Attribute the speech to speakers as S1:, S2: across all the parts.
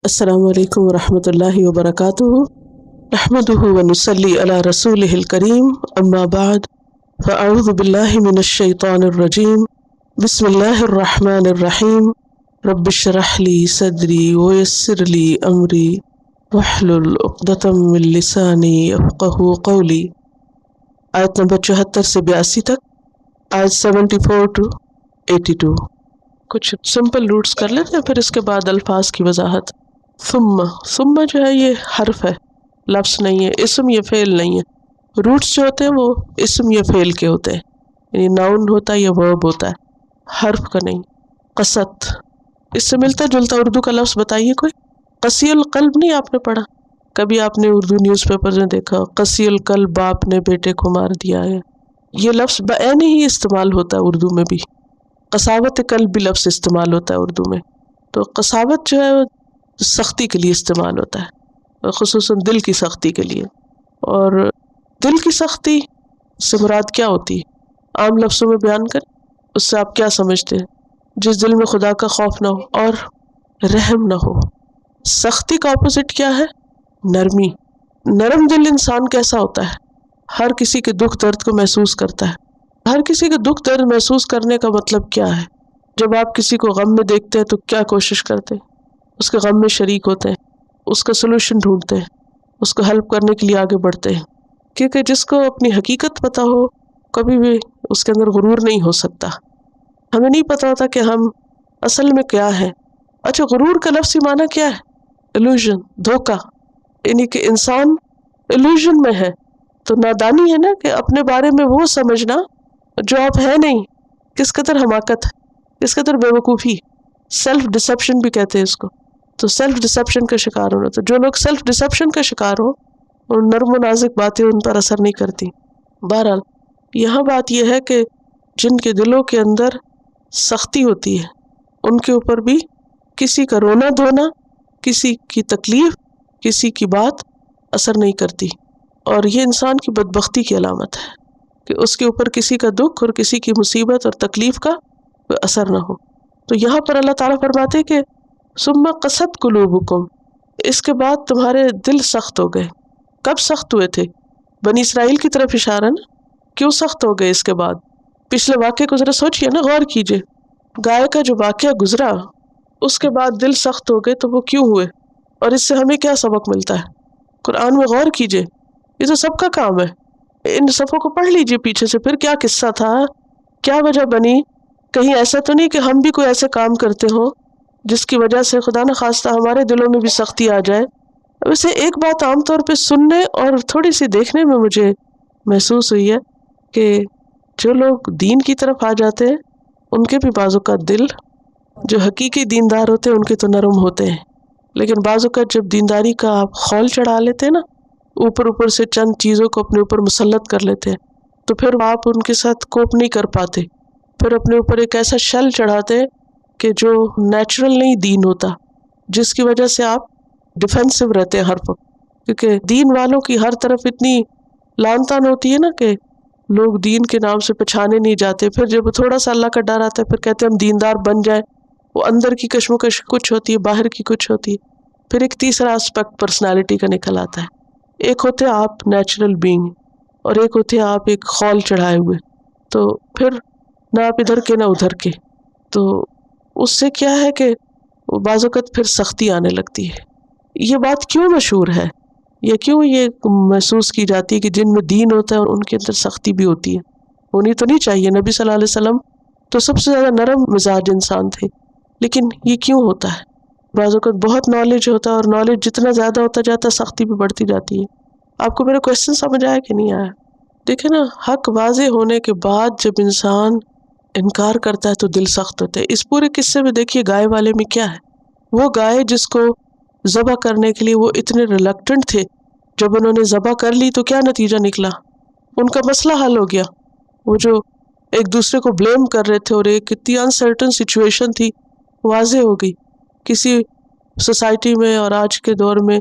S1: السلام علیکم ورحمۃ اللہ وبرکاتہ نحمده ونصلی علی رسولہ الکریم اما بعد فاعوذ باللہ من الشیطان الرجیم بسم اللہ الرحمن الرحیم رب اشرح لی صدری ویسر لی امری واحلل عقدۃ من لسانی یفقہوا قولی۔ آیت نمبر 74 سے 82 تک، آیت 74 to 82۔ کچھ سمپل روٹس کر لیتے ہیں، پھر اس کے بعد الفاظ کی وضاحت۔ ثم جو ہے یہ حرف ہے، لفظ نہیں ہے، اسم یا فعل نہیں ہے۔ روٹس جو ہوتے ہیں وہ اسم یا فعل کے ہوتے ہیں، یعنی ناؤن ہوتا ہے یا ورب ہوتا ہے، حرف کا نہیں۔ قصد، اس سے ملتا جلتا اردو کا لفظ بتائیے کوئی۔ قسی القلب نہیں آپ نے پڑھا؟ کبھی آپ نے اردو نیوز پیپر میں دیکھا قسی القلب، باپ نے بیٹے کو مار دیا ہے، یہ لفظ بعین ہی استعمال ہوتا ہے اردو میں بھی۔ قساوت قلب بھی لفظ استعمال ہوتا ہے اردو میں۔ تو قساوت جو ہے سختی کے لیے استعمال ہوتا ہے، خصوصاً دل کی سختی کے لیے۔ اور دل کی سختی سے مراد کیا ہوتی ہے؟ عام لفظوں میں بیان کریں، اس سے آپ کیا سمجھتے ہیں؟ جس دل میں خدا کا خوف نہ ہو اور رحم نہ ہو۔ سختی کا اپوزٹ کیا ہے؟ نرمی۔ نرم دل انسان کیسا ہوتا ہے؟ ہر کسی کے دکھ درد کو محسوس کرتا ہے۔ ہر کسی کے دکھ درد محسوس کرنے کا مطلب کیا ہے؟ جب آپ کسی کو غم میں دیکھتے ہیں تو کیا کوشش کرتے ہیں؟ اس کے غم میں شریک ہوتے ہیں، اس کا سلوشن ڈھونڈتے ہیں، اس کو ہیلپ کرنے کے لیے آگے بڑھتے ہیں، کیونکہ جس کو اپنی حقیقت پتہ ہو کبھی بھی اس کے اندر غرور نہیں ہو سکتا۔ ہمیں نہیں پتہ ہوتا کہ ہم اصل میں کیا ہے۔ اچھا، غرور کا لفظی معنی کیا ہے؟ ایلوژن، دھوکہ، یعنی کہ انسان ایلوژن میں ہے۔ تو نادانی ہے نا کہ اپنے بارے میں وہ سمجھنا جو آپ ہے نہیں۔ کس قدر حماقت ہے، کس قدر بے وقوفی۔ سیلف ڈسیپشن بھی کہتے ہیں اس کو۔ تو سیلف ڈسیپشن کا شکار ہونا، تو جو لوگ سیلف ڈسیپشن کا شکار ہو اور نرم و نازک باتیں ان پر اثر نہیں کرتی۔ بہرحال یہاں بات یہ ہے کہ جن کے دلوں کے اندر سختی ہوتی ہے ان کے اوپر بھی کسی کا رونا دھونا، کسی کی تکلیف، کسی کی بات اثر نہیں کرتی، اور یہ انسان کی بدبختی کی علامت ہے کہ اس کے اوپر کسی کا دکھ اور کسی کی مصیبت اور تکلیف کا کوئی اثر نہ ہو۔ تو یہاں پر اللہ تعالیٰ فرماتے کہ ثم قست قلوبکم، اس کے بعد تمہارے دل سخت ہو گئے۔ کب سخت ہوئے تھے؟ بنی اسرائیل کی طرف اشارہ نا، کیوں سخت ہو گئے اس کے بعد؟ پچھلے واقعے کو ذرا سوچئے نا، غور کیجئے۔ گائے کا جو واقعہ گزرا اس کے بعد دل سخت ہو گئے، تو وہ کیوں ہوئے اور اس سے ہمیں کیا سبق ملتا ہے؟ قرآن میں غور کیجئے، یہ تو سب کا کام ہے۔ ان صفوں کو پڑھ لیجئے پیچھے سے، پھر کیا قصہ تھا، کیا وجہ بنی۔ کہیں ایسا تو نہیں کہ ہم بھی کوئی ایسے کام کرتے ہوں جس کی وجہ سے خدا نہ خواستہ ہمارے دلوں میں بھی سختی آ جائے۔ ویسے ایک بات عام طور پہ سننے اور تھوڑی سی دیکھنے میں مجھے محسوس ہوئی ہے کہ جو لوگ دین کی طرف آ جاتے ہیں ان کے بھی بعض اوقات دل، جو حقیقی دیندار ہوتے ہیں ان کے تو نرم ہوتے ہیں، لیکن بعض اوقات جب دینداری کا آپ خول چڑھا لیتے ہیں نا، اوپر سے چند چیزوں کو اپنے اوپر مسلط کر لیتے ہیں، تو پھر آپ ان کے ساتھ کوپ نہیں کر پاتے، پھر اپنے اوپر ایک ایسا شل چڑھاتے کہ جو نیچرل نہیں دین ہوتا، جس کی وجہ سے آپ ڈیفینسو رہتے ہیں ہر وقت۔ کیونکہ دین والوں کی ہر طرف اتنی لعن طعن ہوتی ہے نا کہ لوگ دین کے نام سے پچھانے نہیں جاتے، پھر جب تھوڑا سا اللہ کا ڈر آتا ہے پھر کہتے ہیں ہم دیندار بن جائیں۔ وہ اندر کی کشمکش کچھ ہوتی ہے، باہر کی کچھ ہوتی ہے۔ پھر ایک تیسرا اسپیکٹ پرسنالٹی کا نکل آتا ہے، ایک ہوتے آپ نیچرل بینگ اور ایک ہوتے آپ ایک خول چڑھائے ہوئے، تو پھر نہ آپ ادھر کے نہ ادھر کے، تو اس سے کیا ہے کہ بعض اوقات پھر سختی آنے لگتی ہے۔ یہ بات کیوں مشہور ہے یا کیوں یہ محسوس کی جاتی ہے کہ جن میں دین ہوتا ہے ان کے اندر سختی بھی ہوتی ہے؟ ہونی تو نہیں چاہیے، نبی صلی اللہ علیہ وسلم تو سب سے زیادہ نرم مزاج انسان تھے، لیکن یہ کیوں ہوتا ہے؟ بعض اوقات بہت نالج ہوتا ہے اور نالج جتنا زیادہ ہوتا جاتا ہے سختی بھی بڑھتی جاتی ہے۔ آپ کو میرا کویشچن سمجھ آیا کہ نہیں آیا؟ دیکھیں نا، حق واضح ہونے کے بعد جب انسان انکار کرتا ہے تو دل سخت ہوتا ہے۔ اس پورے قصے میں دیکھیے گائے والے میں کیا ہے، وہ گائے جس کو ذبح کرنے کے لیے وہ اتنے ریلکٹنٹ تھے، جب انہوں نے ذبح کر لی تو کیا نتیجہ نکلا؟ ان کا مسئلہ حل ہو گیا۔ وہ جو ایک دوسرے کو بلیم کر رہے تھے اور ایک اتنی انسرٹن سچویشن تھی واضح ہو گئی۔ کسی سوسائٹی میں اور آج کے دور میں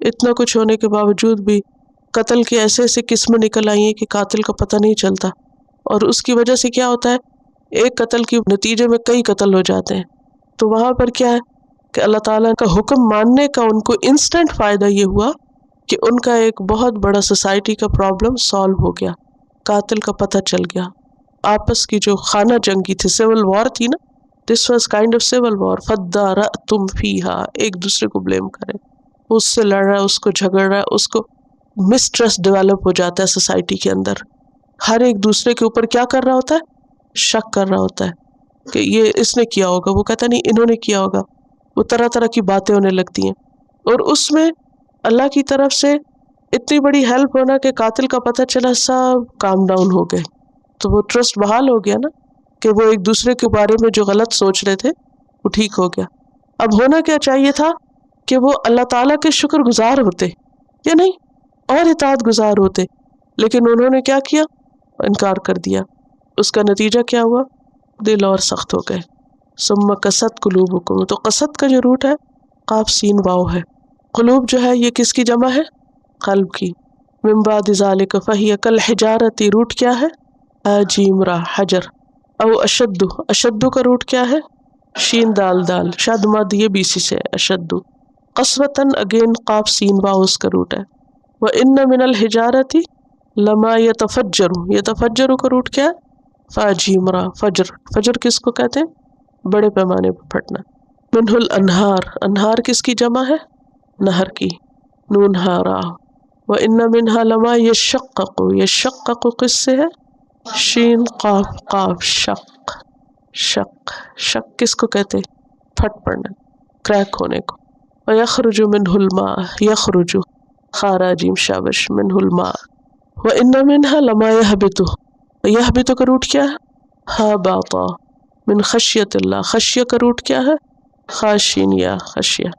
S1: اتنا کچھ ہونے کے باوجود بھی قتل کے ایسے ایسے قسمیں نکل آئی ہیں کہ قاتل کا پتہ نہیں چلتا، اور اس کی وجہ سے کیا ہوتا ہے، ایک قتل کے نتیجے میں کئی قتل ہو جاتے ہیں۔ تو وہاں پر کیا ہے کہ اللہ تعالیٰ کا حکم ماننے کا ان کو انسٹنٹ فائدہ یہ ہوا کہ ان کا ایک بہت بڑا سوسائٹی کا پرابلم سالو ہو گیا، قاتل کا پتہ چل گیا. آپس کی جو خانہ جنگی تھی، سول وار تھی نا، this was kind of civil war. فَادَّارَأْتُمْ فِيهَا، ایک دوسرے کو بلیم کریں، اس سے لڑ رہا ہے، اس کو جھگڑ رہا ہے، اس کو مسٹرسٹ ڈیولپ ہو جاتا ہے سوسائٹی کے اندر. ہر ایک دوسرے کے اوپر کیا کر رہا ہوتا ہے؟ شک کر رہا ہوتا ہے کہ یہ اس نے کیا ہوگا، وہ کہتا نہیں انہوں نے کیا ہوگا. وہ طرح طرح کی باتیں ہونے لگتی ہیں، اور اس میں اللہ کی طرف سے اتنی بڑی ہیلپ ہونا کہ قاتل کا پتہ چلا، سب کام ڈاؤن ہو گئے. تو وہ ٹرسٹ بحال ہو گیا نا، کہ وہ ایک دوسرے کے بارے میں جو غلط سوچ رہے تھے وہ ٹھیک ہو گیا. اب ہونا کیا چاہیے تھا کہ وہ اللہ تعالیٰ کے شکر گزار ہوتے یا نہیں، اور اطاعت گزار ہوتے، لیکن انہوں نے کیا کیا؟ انکار کر دیا. اس کا نتیجہ کیا ہوا؟ دل اور سخت ہو گئے. ثم قست قلوبکم، تو قست کا جو روٹ ہے قاف سین واو ہے. قلوب جو ہے یہ کس کی جمع ہے؟ قلب کی. من بعد ذالک فہی کالحجارۃ، روٹ کیا ہے؟ جیم را حجر. او اشد، اشد کا روٹ کیا ہے؟ شین دال دال، شد مد یہ بیسی سے اشد. قسوتاً اگین قاف سین واو اس کا روٹ ہے. وَإِنَّ مِنَ الْحِجَارَةِ لَمَا يَتَفَجَّرُ، يَتَفَجَّرُ کا روٹ کیا ہے؟ فاجیم را فجر. فجر کس کو کہتے ہیں؟ بڑے پیمانے پر پھٹنا. منہ الانہار، انہار کس کی جمع ہے؟ نہر کی. نون ہارا. وَإِنَّ مِنْهَا لَمَا يَشَّقَّقُ، يَشَّقَّقُ کس سے ہے؟ شین قاف قاف شق. شق، شق کس کو کہتے ہیں؟ پھٹ پڑنا، کریک ہونے کو. وَيَخْرُجُ مِنْهُ الْمَاءُ، يَخْرُجُ خاراجیم شابش، منہ الماء. وَإِنَّ مِنْهَا لَمَا يَهْبِطُ، يَهْبِطُ کا روٹ کیا ہے؟ ہا باطا. من خشیت اللہ، خشیہ کا روٹ کیا ہے؟ خاشین یا خشیہ.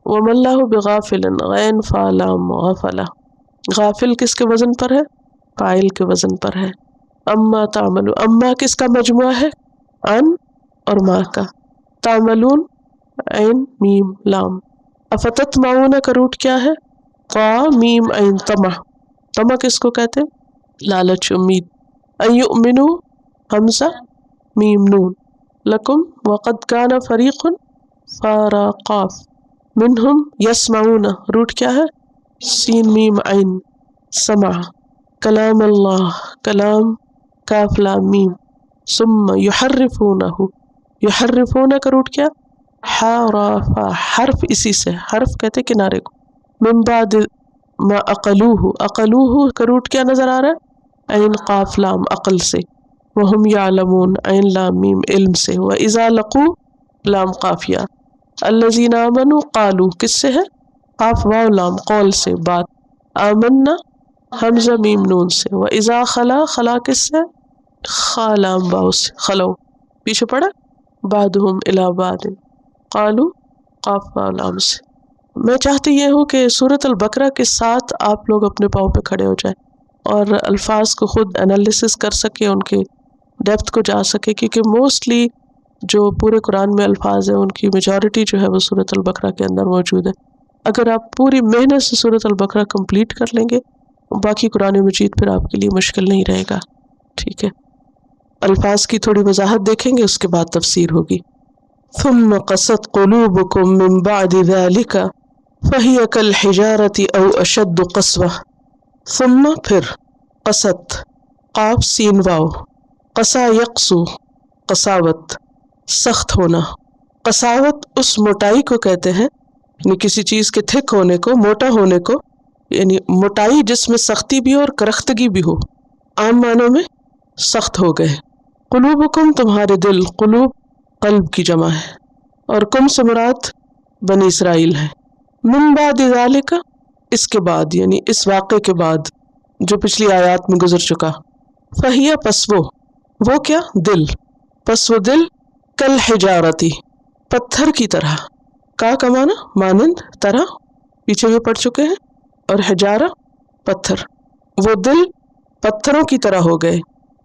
S1: وَمَا اللَّهُ بِغَافِلٍ، غین فا لام غفلہ. غافل کس کے وزن پر ہے؟ فاعل کے وزن پر ہے. اما تعملون، اما کس کا مجموعہ ہے؟ ان اور ما کا. تعملون عین میم لام. افتطمعون کا روٹ کیا ہے؟ قا میم عین طمع. طمع کس کو کہتے ہیں؟ لالچ، امید. ان یؤمنوا حمزہ میم نون لکم وقد کان فریق فارا قاف. منہم یسمعون، روٹ کیا ہے؟ سین میم عین سمع. کلام اللہ، کلام کاف لام میم. ثم یحرفونہ، یحرفون کا روٹ کیا؟ حرف، حرف اسی سے، حرف کہتے کنارے کو. من بعد ما عقلوہ، عقلوہ کا روٹ کیا نظر آ رہا ہے؟ عین قاف لام عقل سے. وہم یعلمون عین لام میم علم سے. واذا لقوا لام قافیہ. الذین آمنوا قالوا کس سے ہے؟ قاف واو لام قول سے بات. آمنا حمزہ میم نون سے. واذا خلا، خلا کس سے؟ خا لام واو سے خلو. پیچھے پڑا بعدہم الی بعد. قالوا قاف واو لام سے. میں چاہتی یہ ہوں کہ سورۃ البقرہ کے ساتھ آپ لوگ اپنے پاؤں پہ کھڑے ہو جائیں اور الفاظ کو خود انالیسس کر سکے، ان کے ڈیپتھ کو جا سکے، کیونکہ موسٹلی جو پورے قرآن میں الفاظ ہیں ان کی میجورٹی جو ہے وہ سورۃ البقرہ کے اندر موجود ہے. اگر آپ پوری محنت سے سورۃ البقرہ کمپلیٹ کر لیں گے، باقی قرآن مجید پھر آپ کے لیے مشکل نہیں رہے گا. ٹھیک ہے، الفاظ کی تھوڑی وضاحت دیکھیں گے، اس کے بعد تفسیر ہوگی. ثم قست قلوبكم من بعد ذلك فهي كالحجارة او اشد قسوة. ثم پھر، قست قاف سین واو، قسا یقسو قساوت، سخت ہونا. قساوت اس موٹائی کو کہتے ہیں، یعنی کسی چیز کے تھک ہونے کو، موٹا ہونے کو، یعنی موٹائی جس میں سختی بھی ہو اور کرختگی بھی ہو. عام معنوں میں سخت ہو گئے. قلوبکم تمہارے دل، قلوب قلب کی جمع ہے، اور کم سے مراد بنی اسرائیل ہے. من بعد ذالک، اس کے بعد یعنی اس واقعے کے بعد جو پچھلی آیات میں گزر چکا. فہیہ پس وہ کیا؟ دل. پس وہ دل کالحجارتی پتھر کی طرح. کا معنی مانند، طرح پیچھے بھی پڑھ چکے ہیں، اور حجارہ پتھر. وہ دل پتھروں کی طرح ہو گئے،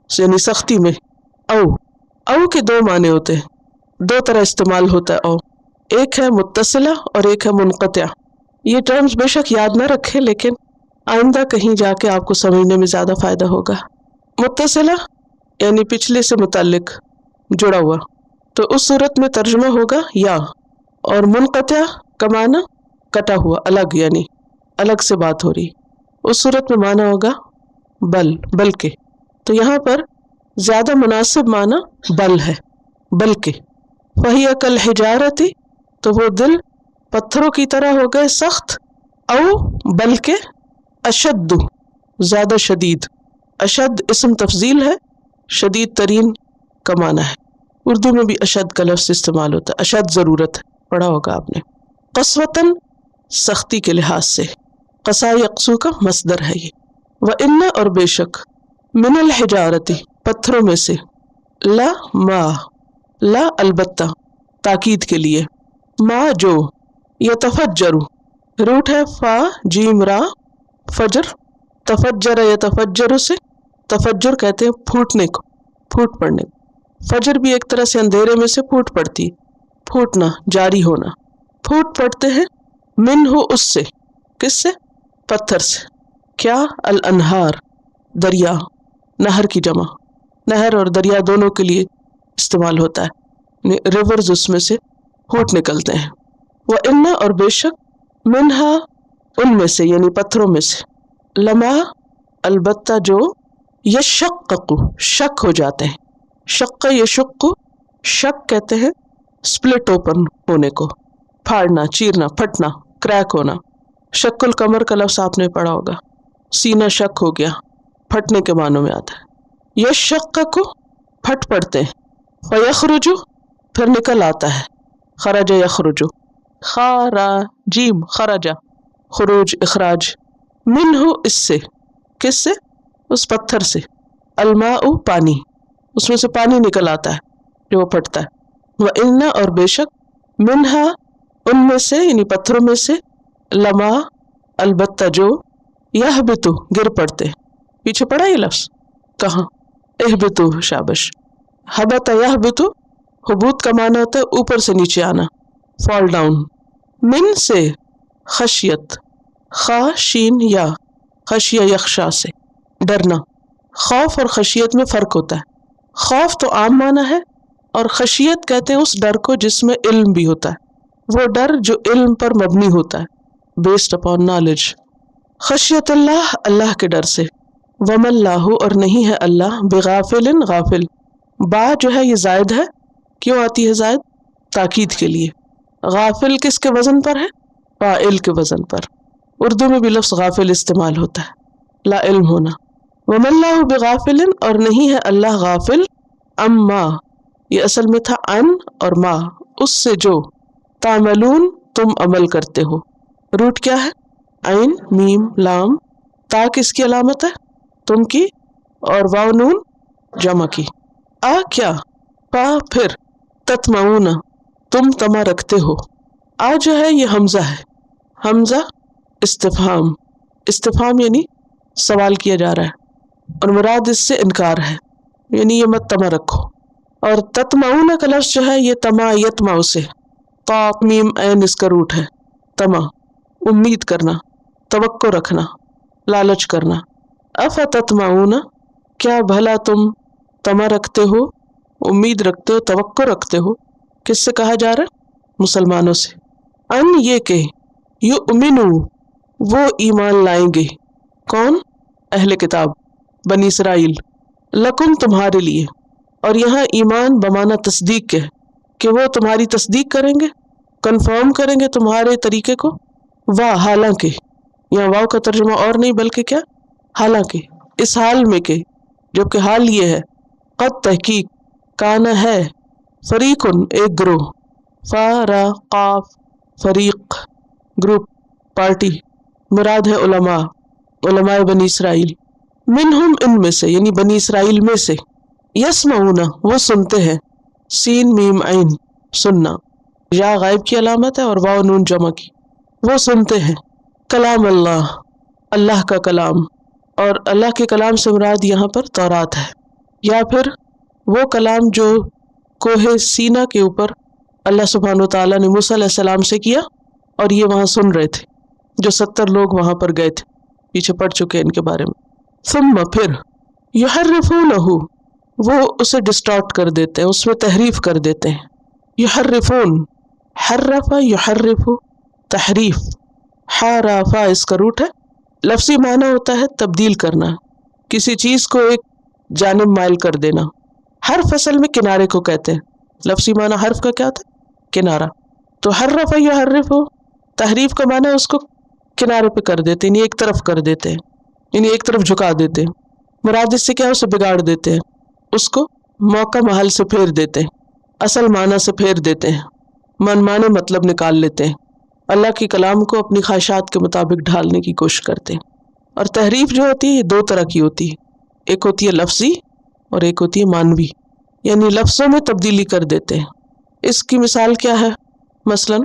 S1: یعنی سختی میں. او کے دو معنی ہوتے ہیں، دو طرح استعمال ہوتا ہے او. ایک ہے متصلہ اور ایک ہے منقطع. یہ ٹرمز بے شک یاد نہ رکھیں، لیکن آئندہ کہیں جا کے آپ کو سمجھنے میں زیادہ فائدہ ہوگا. متصلہ یعنی پچھلے سے متعلق، جڑا ہوا، تو اس صورت میں ترجمہ ہوگا یا. اور منقطع کا معنی کٹا ہوا، الگ، یعنی الگ سے بات ہو رہی، اس صورت میں معنی ہوگا بلکہ. تو یہاں پر زیادہ مناسب معنی بل ہے، بلکہ. وہی کالحجارۃ، تو وہ دل پتھروں کی طرح ہو گئے سخت، او بلکہ اشد، زیادہ شدید. اشد اسم تفضیل ہے، شدید ترین کا معنی ہے. اردو میں بھی اشد کا لفظ استعمال ہوتا ہے، اشد ضرورت ہے، پڑھا ہوگا آپ نے. قسوتاً، سختی کے لحاظ سے. قسا یقسو کا مصدر ہے یہ. وَإِنَّ، اور بے شک، من الحجارت، پتھروں میں سے. لا ما، لا البتہ، تاکید کے لیے. ما جو، یتفجر، روٹ ہے فا جیم را، فجر. تفجر یتفجر سے، تفجر کہتے ہیں پھوٹنے کو، پھوٹ پڑنے کو. فجر بھی ایک طرح سے اندھیرے میں سے پھوٹ پڑتی، پھوٹنا، جاری ہونا. پھوٹ پڑتے ہیں منہ، اس سے. کس سے؟ پتھر سے. کیا؟ الانہار، دریا. نہر کی جمع، نہر اور دریا دونوں کے لیے استعمال ہوتا ہے، ریورز اس میں سے پھوٹ نکلتے ہیں. وَإِنَّ، اور بے شک، منہا، ان میں سے یعنی پتھروں میں سے. لما، البتہ جو، یشقق، شک ہو جاتے ہیں. شق یشق، شک کہتے ہیں سپلٹ اوپن ہونے کو، پھاڑنا، چیرنا، پھٹنا، کریک ہونا. شق القمر کا لفظ آپ نے پڑھا ہوگا، سینہ شک ہو گیا، پھٹنے کے معنوں میں آتا ہے. یشقق، پھٹ پڑتے ہیں. فیخرج، پھر نکل آتا ہے. خرج یخرج، خراجیم، خرجا، خروج، اخراج. منہ، اس سے. کس سے؟ اس پتھر سے. الماء، پانی، اس میں سے پانی نکل آتا ہے جو وہ پھٹتا ہے. وَإِنَّ، اور بے شک، منہا، ان میں سے یعنی پتھروں میں سے. لما، البتہ جو، یہبط، گر پڑتے. پیچھے پڑا یہ لفظ کہاں؟ اہبطو، شابش. حبط یہبط، حبوط کا معنی ہوتا ہے اوپر سے نیچے آنا، فال ڈاؤن. من سے، خشیت، خا شین یا، خشیہ یخشا سے، ڈرنا. خوف اور خشیت میں فرق ہوتا ہے. خوف تو عام معنی ہے، اور خشیت کہتے ہیں اس ڈر کو جس میں علم بھی ہوتا ہے، وہ ڈر جو علم پر مبنی ہوتا ہے، بیسڈ اپون نالج. خشیت اللہ، اللہ کے ڈر سے. وما اللہ، اور نہیں ہے اللہ، بغافل، غافل. با جو ہے یہ زائد ہے، کیوں آتی ہے زائد؟ تاکید کے لیے. غافل کس کے وزن پر ہے؟ فاعل کے وزن پر. اردو میں بھی لفظ غافل استعمال ہوتا ہے، لا علم ہونا. وما اللہ بغافل، اور نہیں ہے اللہ غافل. اما، یہ اصل میں تھا ان اور ما، اس سے جو. تعملون، تم عمل کرتے ہو. روٹ کیا ہے؟ عین، میم، لام. تا کس کی علامت ہے؟ تم کی، اور واو نون جمع کی. آ کیا؟ پا پھر. تطمعون، تم تما رکھتے ہو. آ جو ہے یہ حمزہ ہے، حمزہ استفہام. استفہام یعنی سوال کیا جا رہا ہے، اور مراد اس سے انکار ہے، یعنی یہ مت تما رکھو. اور تطمعون کا لفظ جو ہے یہ تما یتمع سے، طا میم عین اس کا روٹ ہے. تما، امید کرنا، توقع رکھنا، لالچ کرنا. افتطمعون، کیا بھلا تم تما رکھتے ہو، امید رکھتے ہو، توقع رکھتے ہو. کس سے کہا جا رہا ہے؟ مسلمانوں سے. ان، یہ کہ، یؤمنو، وہ ایمان لائیں گے. کون؟ اہل کتاب، بنی اسرائیل. لکم، تمہارے لیے. اور یہاں ایمان بمانا تصدیق کے، کہ وہ تمہاری تصدیق کریں گے، کنفرم کریں گے تمہارے طریقے کو. حالانکہ، یہاں واو کا ترجمہ اور نہیں بلکہ کیا؟ حالانکہ، اس حال میں کہ، جبکہ حال یہ ہے. قد، تحقیق، کانا ہے. فریقن، ایک گروہ. قاف، فریق، گروپ، پارٹی. مراد ہے علماء، علماء بنی اسرائیل. منہم، ان میں سے یعنی بنی اسرائیل میں سے. یسمعون، وہ سنتے ہیں. سین میم عین، سننا. یا غائب کی علامت ہے اور واو نون جمع کی. وہ سنتے ہیں کلام اللہ، اللہ کا کلام. اور اللہ کے کلام سے مراد یہاں پر تورات ہے، یا پھر وہ کلام جو کوہ سینا کے اوپر اللہ سبحانہ و تعالیٰ نے موسیٰ علیہ السلام سے کیا، اور یہ وہاں سن رہے تھے، جو 70 لوگ وہاں پر گئے تھے، پیچھے پڑ چکے ان کے بارے میں. ثم، پھر. یحرفونہ، وہ اسے ڈسٹارٹ کر دیتے ہیں، اس میں تحریف کر دیتے ہیں. یحرفون، حرف یحرف تحریف، حرف اس کا روٹ ہے، لفظی معنی ہوتا ہے تبدیل کرنا، کسی چیز کو ایک جانب مائل کر دینا۔ حرف اصل میں کنارے کو کہتے ہیں، لفظی معنی حرف کا کیا ہوتا ہے؟ کنارہ۔ تو حرف یحرف تحریف کا معنی اس کو کنارے پہ کر دیتے، یعنی ایک طرف کر دیتے ہیں، یعنی ایک طرف جھکا دیتے ہیں۔ مراد اس سے کیا، اسے بگاڑ دیتے ہیں، اس کو موقع محل سے پھیر دیتے ہیں، اصل معنی سے پھیر دیتے ہیں، منمانے مطلب نکال لیتے ہیں، اللہ کے کلام کو اپنی خواہشات کے مطابق ڈھالنے کی کوشش کرتے ہیں۔ اور تحریف جو ہوتی ہے یہ دو طرح کی ہوتی ہے، ایک ہوتی ہے لفظی اور ایک ہوتی ہے معنوی، یعنی لفظوں میں تبدیلی کر دیتے ہیں۔ اس کی مثال کیا ہے؟ مثلا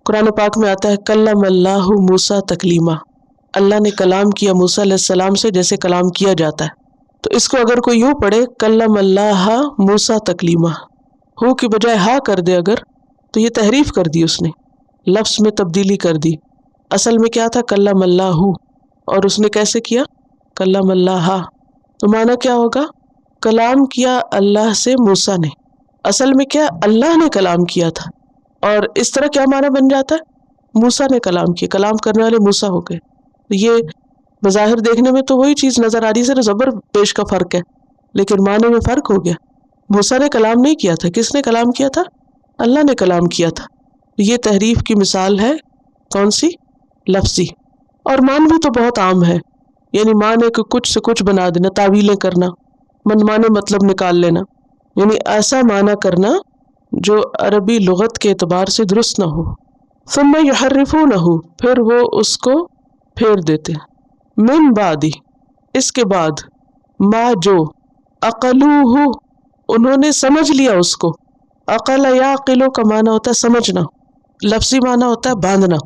S1: قرآن پاک میں آتا ہے کلم اللہ موسیٰ تکلیما، اللہ نے کلام کیا موسیٰ علیہ السلام سے جیسے کلام کیا جاتا ہے۔ تو اس کو اگر کوئی یوں پڑھے کلم اللہ موسیٰ تکلیما، ہو کی بجائے ہا کر دے اگر، تو یہ تحریف کر دی، اس نے لفظ میں تبدیلی کر دی۔ اصل میں کیا تھا؟ کلم اللہ، اور اس نے کیسے کیا؟ کلم اللہ۔ تو معنی کیا ہوگا؟ کلام کیا اللہ سے موسیٰ نے، اصل میں کیا اللہ نے کلام کیا تھا، اور اس طرح کیا معنی بن جاتا ہے؟ موسیٰ نے کلام کیا، کلام کرنے والے موسیٰ ہو گئے۔ یہ بظاہر دیکھنے میں تو وہی چیز نظر آ رہی ہے، صرف زبر پیش کا فرق ہے، لیکن معنی میں فرق ہو گیا۔ موسیٰ نے کلام نہیں کیا تھا، کس نے کلام کیا تھا؟ اللہ نے کلام کیا تھا۔ یہ تحریف کی مثال ہے، کون سی؟ لفظی۔ اور معنوی تو بہت عام ہے، یعنی معنی کو کچھ سے کچھ بنا دینا، تعویلیں کرنا، منمانے مطلب نکال لینا، یعنی ایسا معنی کرنا جو عربی لغت کے اعتبار سے درست نہ ہو۔ ثم یحرفونہ، پھر وہ اس کو پھیر دیتے ہیں، من بعد، اس کے بعد، ما جو، عقلوہ، انہوں نے سمجھ لیا اس کو۔ عقل یعقل کا معنی ہوتا ہے سمجھنا، لفظی معنی ہوتا ہے باندھنا،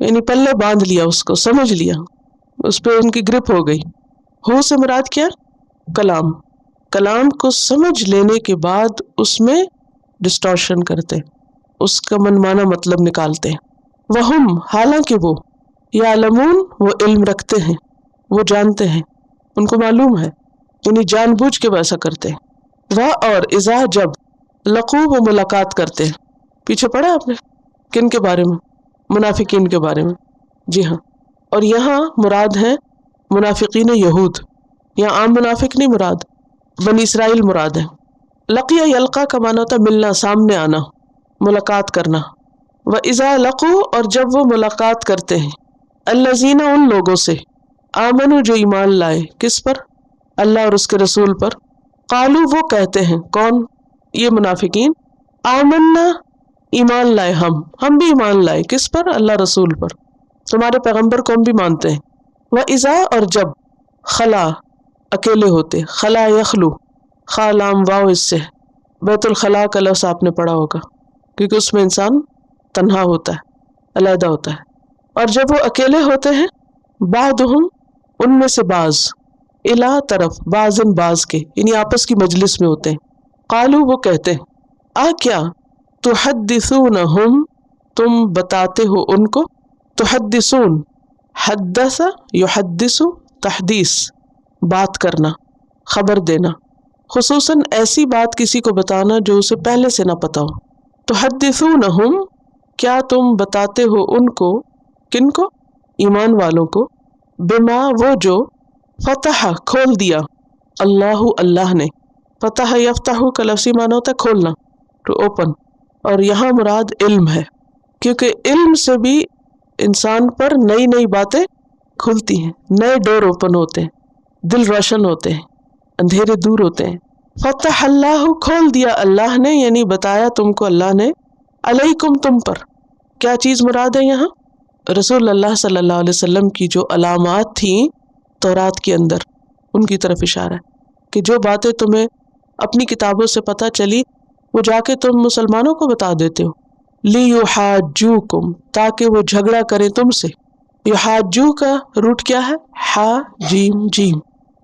S1: یعنی پلے باندھ لیا اس کو، سمجھ لیا، اس پہ ان کی گرپ ہو گئی۔ ہو سے مراد کیا؟ کلام، کلام کو سمجھ لینے کے بعد اس میں ڈسٹورشن کرتے، اس کا منمانا مطلب نکالتے۔ وہم، حالانکہ وہ، یعلمون، وہ علم رکھتے ہیں، وہ جانتے ہیں، ان کو معلوم ہے، یعنی جان بوجھ کے ویسا کرتے ہیں۔ وہ اور اذا، جب، لقو، وہ ملاقات کرتے ہیں۔ پیچھے پڑھا آپ نے کن کے بارے میں؟ منافقین کے بارے میں، جی ہاں۔ اور یہاں مراد ہے منافقین یہود، یہاں عام منافق نہیں مراد، بنی اسرائیل مراد ہے۔ لقیہ یلقا کا معنی ہوتا ہے ملنا، سامنے آنا، ملاقات کرنا۔ وَإِذَا لَقُوا، اور جب وہ ملاقات کرتے ہیں، الَّذِينَ، ان لوگوں سے، آمنوا، جو ایمان لائے، کس پر؟ اللہ اور اس کے رسول پر۔ قالوا، وہ کہتے ہیں، کون؟ یہ منافقین، آمنا، ایمان لائے ہم بھی ایمان لائے، کس پر؟ اللہ رسول پر، تمہارے پیغمبر کو ہم بھی مانتے ہیں۔ وَإِذَا، اور جب، خلا، اکیلے ہوتے، خلا یخلو، خا لام واو، اس سے بیت الخلاء کا لفظ آپ نے پڑھا ہوگا، کیونکہ اس میں انسان تنہا ہوتا ہے، علیحدہ ہوتا ہے۔ اور جب وہ اکیلے ہوتے ہیں، بعضہم، ان میں سے بعض، الا، طرف، بعضن، بعض کے، یعنی آپس کی مجلس میں ہوتے ہیں، قالو، وہ کہتے ہیں، کیا، تحدثونہم، تم بتاتے ہو ان کو، تحدثون، حدث یحدث، تحدیث، بات کرنا، خبر دینا، خصوصاً ایسی بات کسی کو بتانا جو اسے پہلے سے نہ پتا ہو۔ تحدثونہم، کیا تم بتاتے ہو ان کو، کن کو؟ ایمان والوں کو، بما، وہ جو، فتح، کھول دیا، اللہ، اللہ نے، فتح یفتح کا لفظی معنی ہوتا ہے کھولنا، ٹو اوپن، اور یہاں مراد علم ہے، کیونکہ علم سے بھی انسان پر نئی نئی باتیں کھلتی ہیں، نئے ڈور اوپن ہوتے ہیں، دل روشن ہوتے ہیں، اندھیرے دور ہوتے ہیں۔ فتح اللہ، کھول دیا اللہ نے، یعنی بتایا تم کو اللہ نے، علیکم، تم پر۔ کیا چیز مراد ہے یہاں؟ رسول اللہ صلی اللہ علیہ وسلم کی جو علامات تھیں تورات کے اندر، ان کی طرف اشارہ ہے کہ جو باتیں تمہیں اپنی کتابوں سے پتہ چلی وہ جا کے تم مسلمانوں کو بتا دیتے ہو۔ لیحاجوکم، تاکہ وہ جھگڑا کریں تم سے۔ یحاجو کا روٹ کیا ہے؟ ہا جیم جیم۔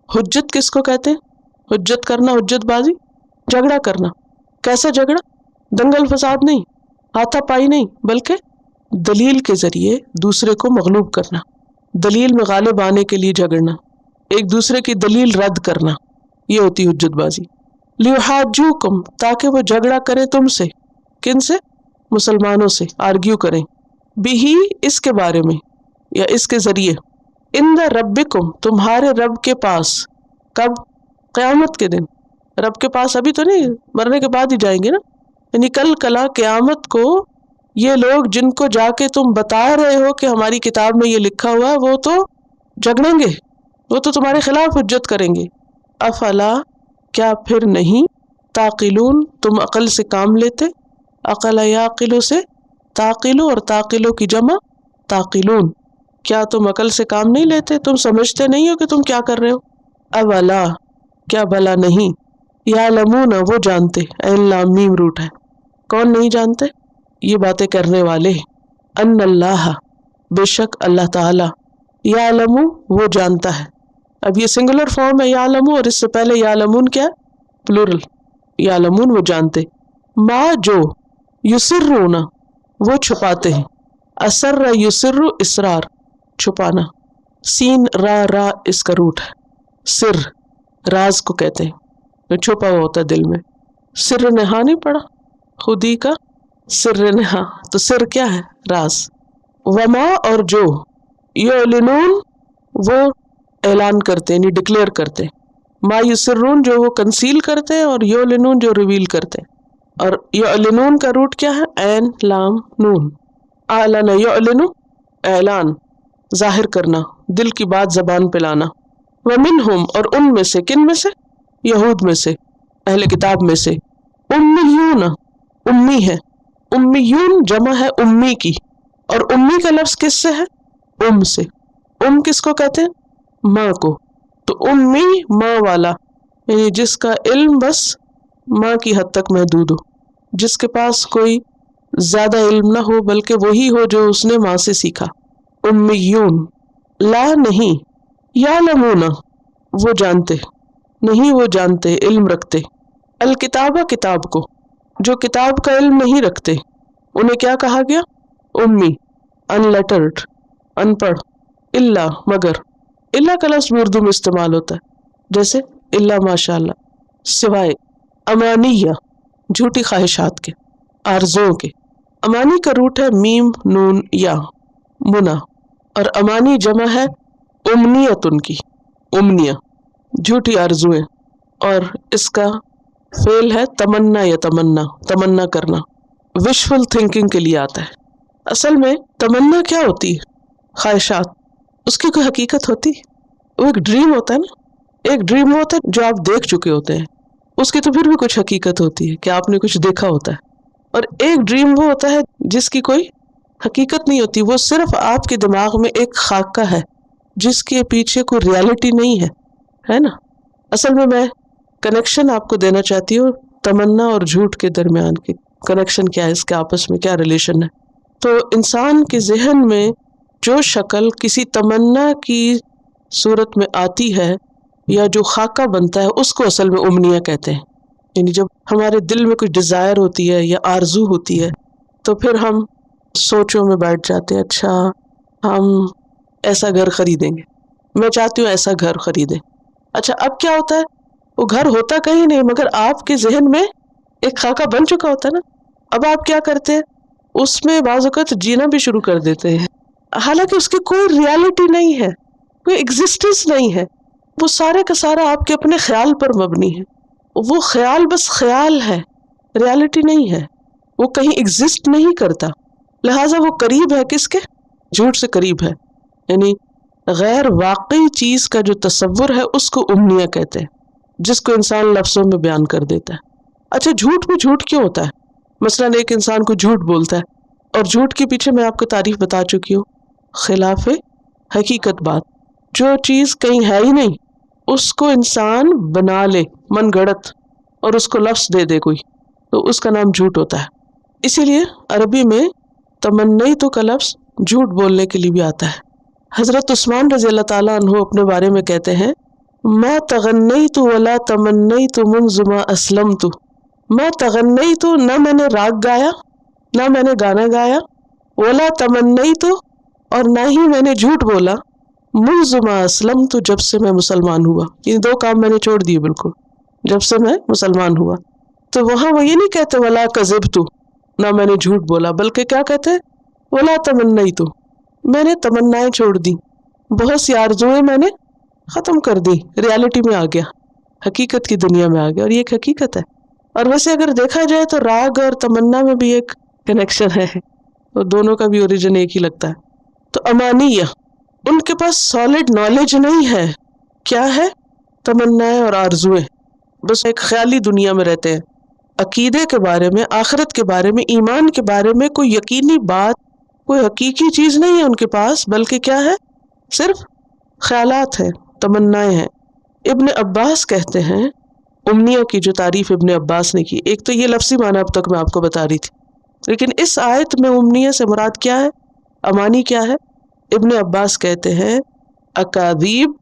S1: حجت کس کو کہتے ہیں؟ حجت کرنا، حجت بازی، جھگڑا کرنا۔ کیسا جھگڑا؟ دنگل فساد نہیں، ہاتھا پائی نہیں، بلکہ دلیل کے ذریعے دوسرے کو مغلوب کرنا، دلیل میں غالب آنے کے لیے جھگڑنا، ایک دوسرے کی دلیل رد کرنا، یہ ہوتی حجت بازی۔ لیحاجوکم، تاکہ وہ جھگڑا کرے تم سے، کن سے؟ مسلمانوں سے آرگیو کریں، بھی اس کے بارے میں یا اس کے ذریعے، عند ربکم تمہارے رب کے پاس، کب؟ قیامت کے دن۔ رب کے پاس ابھی تو نہیں، مرنے کے بعد ہی جائیں گے نا، یعنی کل کلا قیامت کو یہ لوگ جن کو جا کے تم بتا رہے ہو کہ ہماری کتاب میں یہ لکھا ہوا ہے، وہ تو جھگڑیں گے، وہ تو تمہارے خلاف حجت کریں گے۔ افلا کیا پھر نہیں، تعقلون تم عقل سے کام لیتے، عقل یعقلو سے تعقلو، اور تعقلو کی جمع تعقلون، کیا تم عقل سے کام نہیں لیتے؟ تم سمجھتے نہیں ہو کہ تم کیا کر رہے ہو؟ اولا کیا بھلا نہیں، یعلمون وہ جانتے، عین لام میم روٹ ہے، کون نہیں جانتے؟ یہ باتیں کرنے والے، ان اللہ بے شک اللہ تعالی، یعلم وہ جانتا ہے۔ اب یہ سنگولر فارم ہے یعلم، اور اس سے پہلے یعلمون کیا ہے؟ پلورل، یعلمون وہ جانتے، ما جو، یسرون وہ چھپاتے ہیں، اسر یسر اسرار چھپانا، سین را را اس کا روٹ ہے، سر راز کو کہتے ہیں جو چھپا ہوا ہوتا ہے دل میں۔ سر نہا نہیں پڑا خودی کا، سر نہا تو سر کیا ہے؟ راز۔ وما اور جو، یعلنون وہ اعلان کرتے یعنی ڈکلیئر کرتے، ما یسرون جو وہ کنسیل کرتے اور یعلنون جو ریویل کرتے، اور یعلنون کا روٹ کیا ہے؟ عین لام نون، اعلن یعلن اعلان، ظاہر کرنا، دل کی بات زبان پہ لانا۔ ومنہم اور ان میں سے، کن میں سے؟ یہود میں سے، اہل کتاب میں سے، امیون امی ہے، امیون جمع ہے امی کی، اور امی کا لفظ کس سے ہے؟ ام سے۔ ام کس کو کہتے ہیں؟ ماں کو۔ تو امی ماں والا، یعنی جس کا علم بس ماں کی حد تک محدود ہو، جس کے پاس کوئی زیادہ علم نہ ہو بلکہ وہی ہو جو اس نے ماں سے سیکھا۔ امیون، لا نہیں، یعلمون وہ جانتے، نہیں وہ جانتے علم رکھتے، الکتابہ کتاب کو، جو کتاب کا علم نہیں رکھتے انہیں کیا کہا گیا؟ امی، ان لیٹرڈ، ان پڑھ، الا مگر، الا کا لفظ بھی اردو میں استعمال ہوتا ہے، جیسے الا ماشاء اللہ، سوائے، امانیہ جھوٹی خواہشات کے، آرزوؤں کے۔ امانی کا روٹ ہے میم نون یا، منا، اور امانی جمع ہے امنیت، ان کی امنیہ جھوٹی آرزویں، اور اس کا فعل ہے تمنا یا تمنا، تمنا کرنا، وشفل تھنکنگ کے لیے آتا ہے۔ اصل میں تمنا کیا ہوتی ہے؟ خواہشات، اس کی کوئی حقیقت ہوتی ہے؟ وہ ایک ڈریم ہوتا ہے نا، ایک ڈریم ہوتا ہے جو آپ دیکھ چکے ہوتے ہیں، اس کی تو پھر بھی کچھ حقیقت ہوتی ہے کہ آپ نے کچھ دیکھا ہوتا ہے، اور ایک ڈریم وہ ہوتا ہے جس کی کوئی حقیقت نہیں ہوتی، وہ صرف آپ کے دماغ میں ایک خاکہ ہے جس کے پیچھے کوئی ریالٹی نہیں ہے نا۔ اصل میں کنیکشن آپ کو دینا چاہتی ہوں تمنا اور جھوٹ کے درمیان کی کنیکشن کیا ہے، اس کے آپس میں کیا ریلیشن ہے۔ تو انسان کے ذہن میں جو شکل کسی تمنا کی صورت میں آتی ہے یا جو خاکہ بنتا ہے اس کو اصل میں امنیہ کہتے ہیں۔ یعنی جب ہمارے دل میں کچھ ڈیزائر ہوتی ہے یا آرزو ہوتی ہے تو پھر ہم سوچوں میں بیٹھ جاتے ہیں، اچھا ہم ایسا گھر خریدیں گے، میں چاہتی ہوں ایسا گھر خریدیں۔ اچھا اب کیا ہوتا ہے؟ وہ گھر ہوتا کہیں نہیں مگر آپ کے ذہن میں ایک خاکہ بن چکا ہوتا ہے نا۔ اب آپ کیا کرتے ہیں؟ اس میں بعض اوقات جینا بھی شروع کر دیتے ہیں، حالانکہ اس کی کوئی ریالٹی نہیں ہے، کوئی ایگزسٹنس نہیں ہے، وہ سارے کا سارا آپ کے اپنے خیال پر مبنی ہے، وہ خیال بس خیال ہے، ریالٹی نہیں ہے، وہ کہیں ایگزسٹ نہیں کرتا، لہٰذا وہ قریب ہے کس کے؟ جھوٹ سے قریب ہے، یعنی غیر واقعی چیز کا جو تصور ہے اس کو امنیہ کہتے ہیں، جس کو انسان لفظوں میں بیان کر دیتا ہے۔ اچھا جھوٹ میں جھوٹ کیوں ہوتا ہے؟ مثلاً ایک انسان کو جھوٹ بولتا ہے، اور جھوٹ کے پیچھے میں آپ کو تعریف بتا چکی ہوں، خلاف حقیقت بات، جو چیز کہیں ہے ہی نہیں اس کو انسان بنا لے من گھڑت اور اس کو لفظ دے دے کوئی، تو اس کا نام جھوٹ ہوتا ہے۔ اسی لیے عربی میں تمنیت کا لفظ جھوٹ بولنے کے لیے بھی آتا ہے۔ حضرت عثمان رضی اللہ تعالیٰ عنہ اپنے بارے میں کہتے ہیں، ما تغنیت ولا تمنیت منذ ما اسلمت، ما تغنیت نہ میں نے راگ گایا، نہ میں نے گانا گایا، ولا تمنیت اور نہ ہی میں نے جھوٹ بولا، منذ ما اسلمت جب سے میں مسلمان ہوا، یہ دو کام میں نے چھوڑ دیے بالکل، جب سے میں مسلمان ہوا۔ تو وہاں وہ یہ نہیں کہتے ولا کذبت، نہ میں نے جھوٹ بولا، بلکہ کیا کہتے ہیں، ولا تمنیت، میں نے تمنائیں چھوڑ دی، بہت سی آرزوئیں میں نے ختم کر دی، ریالٹی میں آ گیا، حقیقت کی دنیا میں آ گیا، اور یہ ایک حقیقت ہے۔ اور ویسے اگر دیکھا جائے تو راگ اور تمنا میں بھی ایک کنیکشن ہے، اور دونوں کا بھی اوریجن ایک ہی لگتا ہے۔ تو امانیہ، ان کے پاس سالڈ نالج نہیں ہے، کیا ہے، تمنائیں اور آرزوئیں، بس ایک خیالی دنیا میں رہتے ہیں، عقیدے کے بارے میں، آخرت کے بارے میں، ایمان کے بارے میں کوئی یقینی بات، کوئی حقیقی چیز نہیں ہے ان کے پاس، بلکہ کیا ہے، صرف خیالات ہیں، تمنائیں ہیں۔ ابن عباس کہتے ہیں، امنیہ کی جو تعریف ابن عباس نے کی، ایک تو یہ لفظی معنی اب تک میں آپ کو بتا رہی تھی، لیکن اس آیت میں امنیہ سے مراد کیا ہے، امانی کیا ہے؟ ابن عباس کہتے ہیں اکاذیب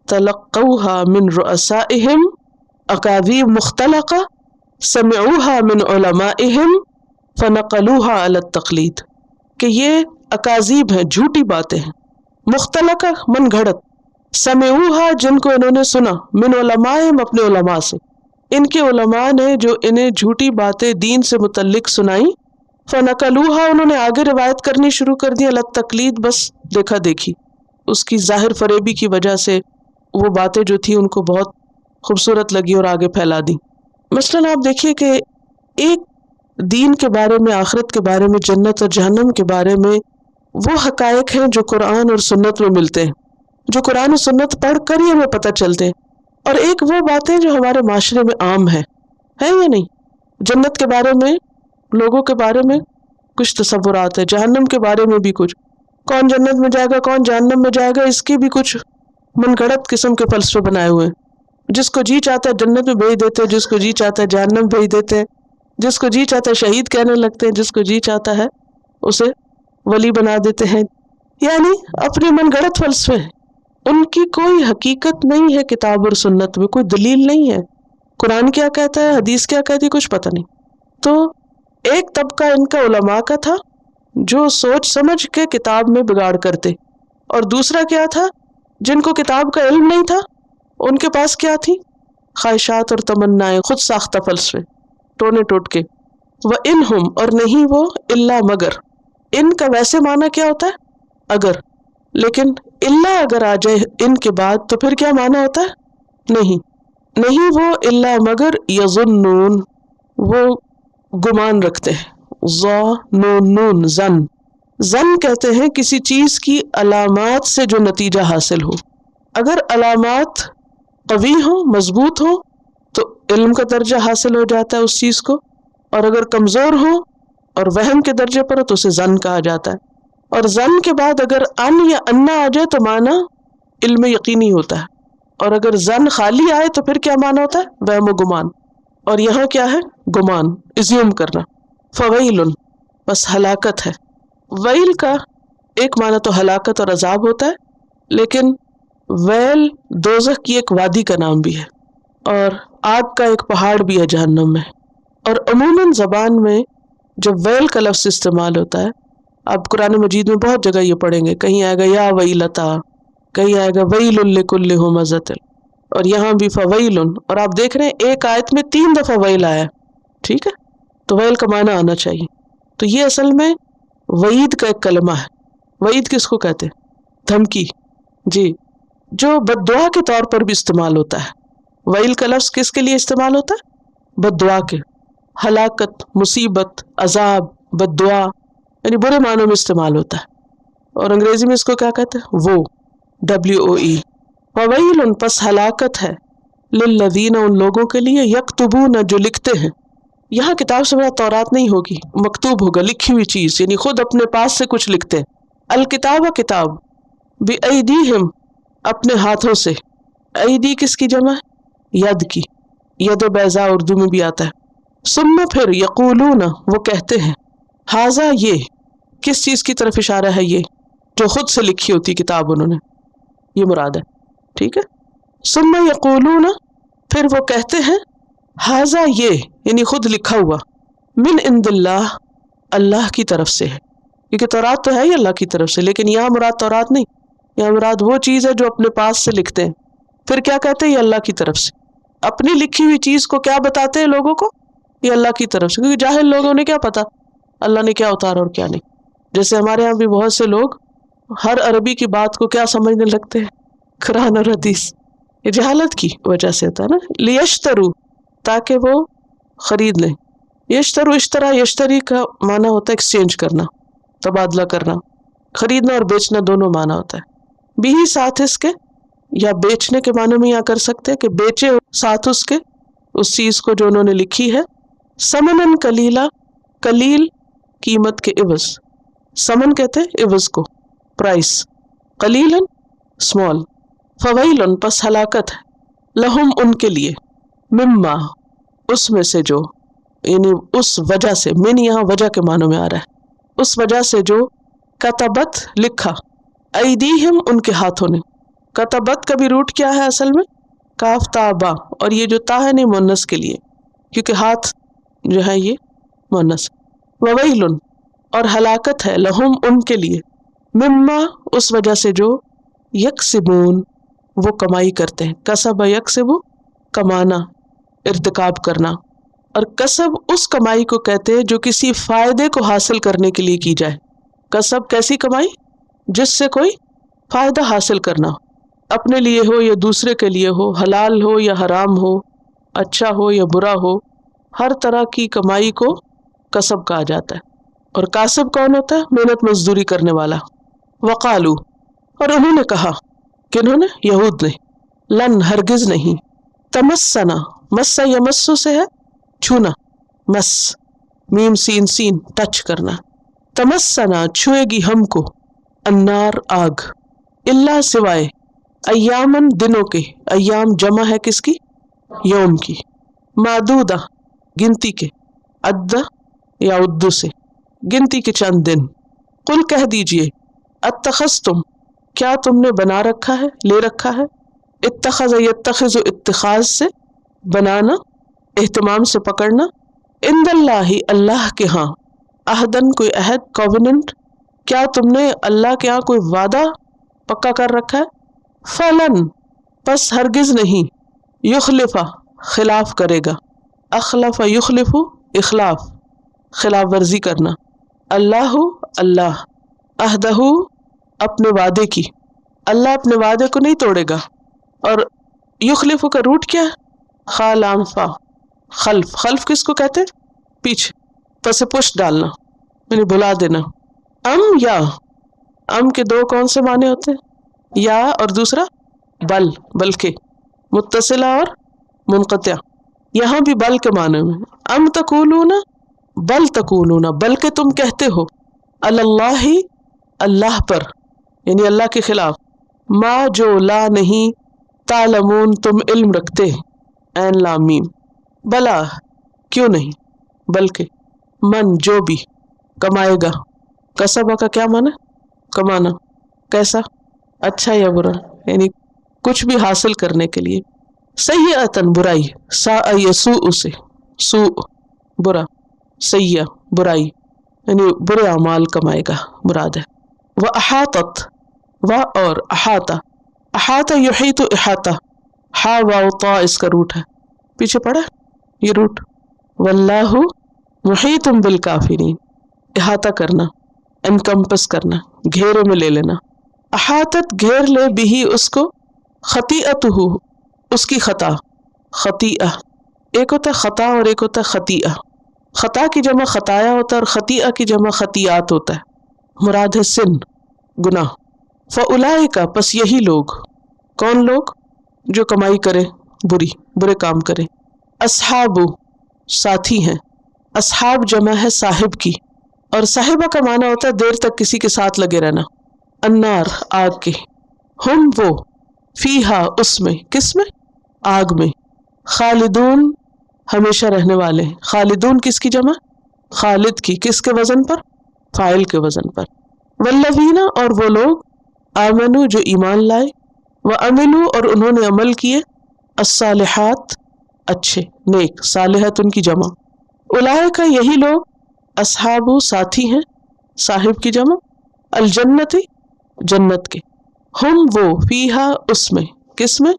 S1: تلقوها من رؤسائهم، اکاذیب مختلقہ سمعوها من علمائهم فنقلوها على التقلید، کہ یہ اکاذیب ہیں، جھوٹی باتیں ہیں، مختلقہ من گھڑت، سمعوها جن کو انہوں نے سنا، من علمائهم اپنے علماء سے، ان کے علماء نے جو انہیں جھوٹی باتیں دین سے متعلق سنائی، فنقلوها انہوں نے آگے روایت کرنی شروع کر دی، على التقلید بس دیکھا دیکھی، اس کی ظاہر فریبی کی وجہ سے وہ باتیں جو تھی ان کو بہت خوبصورت لگی اور آگے پھیلا دی۔ مثلاً آپ دیکھیے کہ ایک دین کے بارے میں، آخرت کے بارے میں، جنت اور جہنم کے بارے میں وہ حقائق ہیں جو قرآن اور سنت میں ملتے ہیں، جو قرآن اور سنت پڑھ کر ہی ہمیں پتہ چلتے ہیں، اور ایک وہ باتیں جو ہمارے معاشرے میں عام ہیں، ہے یا نہیں؟ جنت کے بارے میں، لوگوں کے بارے میں کچھ تصورات ہے، جہنم کے بارے میں بھی کچھ، کون جنت میں جائے گا کون جہنم میں جائے گا، اس کی بھی کچھ من گھڑت قسم کے فلسفے بنائے ہوئے ہیں۔ جس کو جی چاہتا ہے جنت میں بھیج دیتے ہیں، جس کو جی چاہتا ہے جہنم بھیج دیتے ہیں، جس کو جی چاہتا ہے شہید کہنے لگتے ہیں، جس کو جی چاہتا ہے اسے ولی بنا دیتے ہیں، یعنی اپنے من گھڑت فلسفے ہیں، ان کی کوئی حقیقت نہیں ہے، کتاب اور سنت میں کوئی دلیل نہیں ہے، قرآن کیا کہتا ہے، حدیث کیا کہتی ہے، کچھ پتہ نہیں۔ تو ایک طبقہ ان کا علماء کا تھا جو سوچ سمجھ کے کتاب میں بگاڑ کرتے، اور دوسرا کیا تھا، جن کو کتاب کا علم نہیں تھا، ان کے پاس کیا تھی، خواہشات اور تمنائیں، خود ساختہ فلسفے، ٹونے ٹوٹ کے۔ وَإِنْهُمْ اور نہیں وہ، إِلَّا مگر، ان کا ویسے معنی کیا ہوتا ہے، اگر، لیکن اللہ اگر آ جائے ان کے بعد تو پھر کیا معنی ہوتا ہے، نہیں وہ، الا مگر، یظنون وہ گمان رکھتے ہیں، ظنون زن کہتے ہیں کسی چیز کی علامات سے جو نتیجہ حاصل ہو، اگر علامات قوی ہوں، مضبوط ہوں تو علم کا درجہ حاصل ہو جاتا ہے اس چیز کو، اور اگر کمزور ہوں اور وہم کے درجے پر ہو تو اسے زن کہا جاتا ہے، اور زن کے بعد اگر ان یا انا آ جائے تو معنی علم یقینی ہوتا ہے، اور اگر زن خالی آئے تو پھر کیا معنی ہوتا ہے، وہم و گمان، اور یہاں کیا ہے، گمان، ازیوم کرنا۔ فویل بس ہلاکت ہے، ویل کا ایک معنی تو ہلاکت اور عذاب ہوتا ہے، لیکن ویل دوزخ کی ایک وادی کا نام بھی ہے، اور آگ کا ایک پہاڑ بھی ہے جہنم میں، اور عموماً زبان میں جب ویل کا لفظ استعمال ہوتا ہے، آپ قرآن مجید میں بہت جگہ یہ پڑھیں گے، کہیں آئے گا یا ویلتا، کہیں آئے گا ویل لکل ہمزۃ، اور یہاں بھی فویل، اور آپ دیکھ رہے ہیں ایک آیت میں 3 دفعہ ویل آیا، ٹھیک ہے، تو ویل کا معنی آنا چاہیے۔ تو یہ اصل میں وعید کا ایک کلمہ ہے۔ وعید کس کو کہتے ہیں، دھمکی، جی، جو بد دعا کے طور پر بھی استعمال ہوتا ہے۔ ویل کا لفظ کس کے لیے استعمال ہوتا ہے، بد دعا کے، ہلاکت، مصیبت، عذاب، بد دعا، یعنی برے معنوں میں استعمال ہوتا ہے، اور انگریزی میں اس کو کیا کہتے ہیں، وہ، WOE۔ فویل پس ہلاکت ہے، للذین ان لوگوں کے لیے، یکتبون جو لکھتے ہیں، یہاں کتاب سے مراد تورات نہیں ہوگی، مکتوب ہوگا، لکھی ہوئی چیز، یعنی خود اپنے پاس سے کچھ لکھتے ہیں، الکتاب کتاب، بِأَیْدِیہم اپنے ہاتھوں سے، ایدی کس کی جمع ہے، ید کی، ید بیضاء اردو میں بھی آتا ہے، ثم پھر یقولون وہ کہتے ہیں، ھذا یہ، کس چیز کی طرف اشارہ ہے، یہ جو خود سے لکھی ہوتی کتاب انہوں نے، یہ مراد ہے، ٹھیک ہے، ثم یقولون پھر وہ کہتے ہیں، ھذا یہ، یعنی خود لکھا ہوا، من عند اللہ اللہ کی طرف سے ہے، کیونکہ تورات تو ہے ہی اللہ کی طرف سے، لیکن یہاں مراد تورات نہیں، یہاں مراد وہ چیز ہے جو اپنے پاس سے لکھتے ہیں، پھر کیا کہتے ہیں، یہ اللہ کی طرف سے، اپنی لکھی ہوئی چیز کو کیا بتاتے ہیں لوگوں کو، یہ اللہ کی طرف سے، کیونکہ جاہل لوگوں نے کیا پتا اللہ نے کیا اتارا اور کیا نہیں. جیسے ہمارے یہاں بھی بہت سے لوگ ہر عربی کی بات کو کیا سمجھنے لگتے ہیں؟ قرآن اور حدیث. یہ جہالت کی وجہ سے ہوتا ہے نا. لیشترو، تاکہ وہ خرید لیں. یشترو، اشترا، یشتری کا معنی ہوتا ہے ایکسچینج کرنا، تبادلہ کرنا. خریدنا اور بیچنا دونوں معنی ہوتا ہے. بھی ساتھ اس کے، یا بیچنے کے معنی میں یا کر سکتے ہیں کہ بیچے ساتھ اس کے اس چیز کو جو انہوں نے لکھی ہے. سمنن کلیلا، کلیل قیمت کے عوض. سمن کہتے ہیں عوض کو، پرائس. قلیلن اسمال. فویلن پس ہلاکت ہے، لہم ان کے لیے، مما اس میں سے جو، یعنی اس وجہ سے، من یہاں وجہ کے معنوں میں آ رہا ہے، اس وجہ سے جو کتبت لکھا، ایدیہم ان کے ہاتھوں نے. کتبت کا بھی روٹ کیا ہے اصل میں؟ کاف تا با، اور یہ جو تا ہے نہیں مؤنث کے لیے، کیونکہ ہاتھ جو ہے یہ مؤنث. وویلن اور ہلاکت ہے، لہم ان کے لیے، مما اس وجہ سے جو، یکسبون وہ کمائی کرتے ہیں. کسب یکسب کمانا، ارتکاب کرنا. اور کسب اس کمائی کو کہتے ہیں جو کسی فائدے کو حاصل کرنے کے لیے کی جائے. کسب کیسی کمائی؟ جس سے کوئی فائدہ حاصل کرنا، اپنے لیے ہو یا دوسرے کے لیے ہو، حلال ہو یا حرام ہو، اچھا ہو یا برا ہو، ہر طرح کی کمائی کو کسب کہا جاتا ہے. اور کاسب کون ہوتا ہے؟ محنت مزدوری کرنے والا. وقالو اور انہوں نے کہا، کنہوں نے؟ یہود نے. لن ہرگز نہیں، تمسنا، مسا یمسو سے ہے چھونا، مس میم سین سین ٹچ کرنا. تمسنا چھوئے گی ہم کو، النار آگ، اللہ سوائے، ایامن دنوں کے، ایام جمع ہے کس کی؟ یوم کی. معدودہ گنتی کے، عدہ یا عدو سے گنتی کے چند دن. قل کہہ دیجئے، اتخذتم کیا تم نے بنا رکھا ہے، لے رکھا ہے. اتخذ یتخذ اتخاذ سے بنانا، اہتمام سے پکڑنا. عند اللہ اللہ کے ہاں، عہدن کوئی عہد، کووننٹ، کیا تم نے اللہ کے ہاں کوئی وعدہ پکا کر رکھا ہے. فلن پس ہرگز نہیں، یخلفا خلاف کرے گا. اخلف یخلف اخلاف، خلاف ورزی کرنا. اللہ اللہ، عہدہ اپنے وعدے کی، اللہ اپنے وعدے کو نہیں توڑے گا. اور یخلف کا روٹ کیا ہے؟ خالام فا، خلف. خلف کس کو کہتے ہیں؟ پیچھے، پس پش ڈالنا یعنی بھلا دینا. ام یا، ام کے دو کون سے معنی ہوتے ہیں؟ یا اور دوسرا بل، بلکہ، متصلہ اور منقطع. یہاں بھی بل کے معنی میں. ام تقولون، بل تقولون بلکہ تم کہتے ہو، اللہ اللہ پر، یعنی اللہ کے خلاف، ما جو لا نہیں، تعلمون تم علم رکھتے. عین لام میم. بلا کیوں نہیں، بلکہ، من جو بھی، کمائے گا. کسبہ کا کیا معنی؟ کمانا. کیسا؟ اچھا یا برا، یعنی کچھ بھی حاصل کرنے کے لیے. سیئۃً برائی، سا یسوء سے، سوء برا، سیئہ برائی، یعنی برے اعمال کمائے گا مراد ہے. وَأَحَاطَتْ و اور احاطہ، احاطہ یحیط احاطہ، ہا واو طا اس کا روٹ ہے، پیچھے پڑا یہ روٹ. واللہ محیط بالکافرین، احاطہ کرنا، انکمپس کرنا، گھیرے میں لے لینا. احاطت گھیر لے بھی اس کو، خطیئتہ اس کی خطا. خطیئہ ایک ہوتا ہے خطا اور ایک ہوتا ہے خطیئہ. خطا کی جمع خطایا ہوتا ہے اور خطیئہ کی جمع خطیات ہوتا ہے. مراد ہے سن، گناہ. فاولئک پس یہی لوگ، کون لوگ؟ جو کمائی کرے بری، برے کام کرے. اصحاب ساتھی ہیں، اصحاب جمع ہے صاحب کی، اور صاحبہ کا معنی ہوتا ہے دیر تک کسی کے ساتھ لگے رہنا. النار آگ کے، ہم وہ، فیہا اس میں، کس میں؟ آگ میں. خالدون ہمیشہ رہنے والے. خالدون کس کی جمع؟ خالد کی. کس کے وزن پر؟ فاعل کے وزن پر. والذین اور وہ لوگ، آمنو جو ایمان لائے، وعملوا اور انہوں نے عمل کیے، الصالحات اچھے نیک، صالحات ان کی جمع. اولئک یہی لوگ، اصحاب ساتھی ہیں، صاحب کی جمع، الجنت جنت کے، ہم وہ، فیہا اس میں، کس میں؟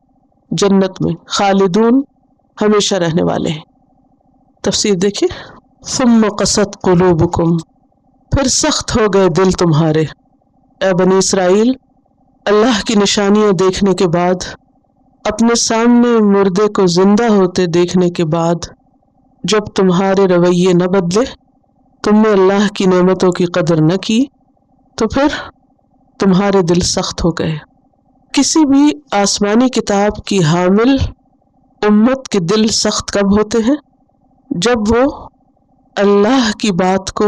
S1: جنت میں، خالدون ہمیشہ رہنے والے ہیں. تفسیر دیکھیں. ثم قست قلوبکم پھر سخت ہو گئے دل تمہارے اے بنی اسرائیل، اللہ کی نشانیاں دیکھنے کے بعد، اپنے سامنے مردے کو زندہ ہوتے دیکھنے کے بعد، جب تمہارے رویے نہ بدلے، تم نے اللہ کی نعمتوں کی قدر نہ کی، تو پھر تمہارے دل سخت ہو گئے۔ کسی بھی آسمانی کتاب کی حامل امت کے دل سخت کب ہوتے ہیں؟ جب وہ اللہ کی بات کو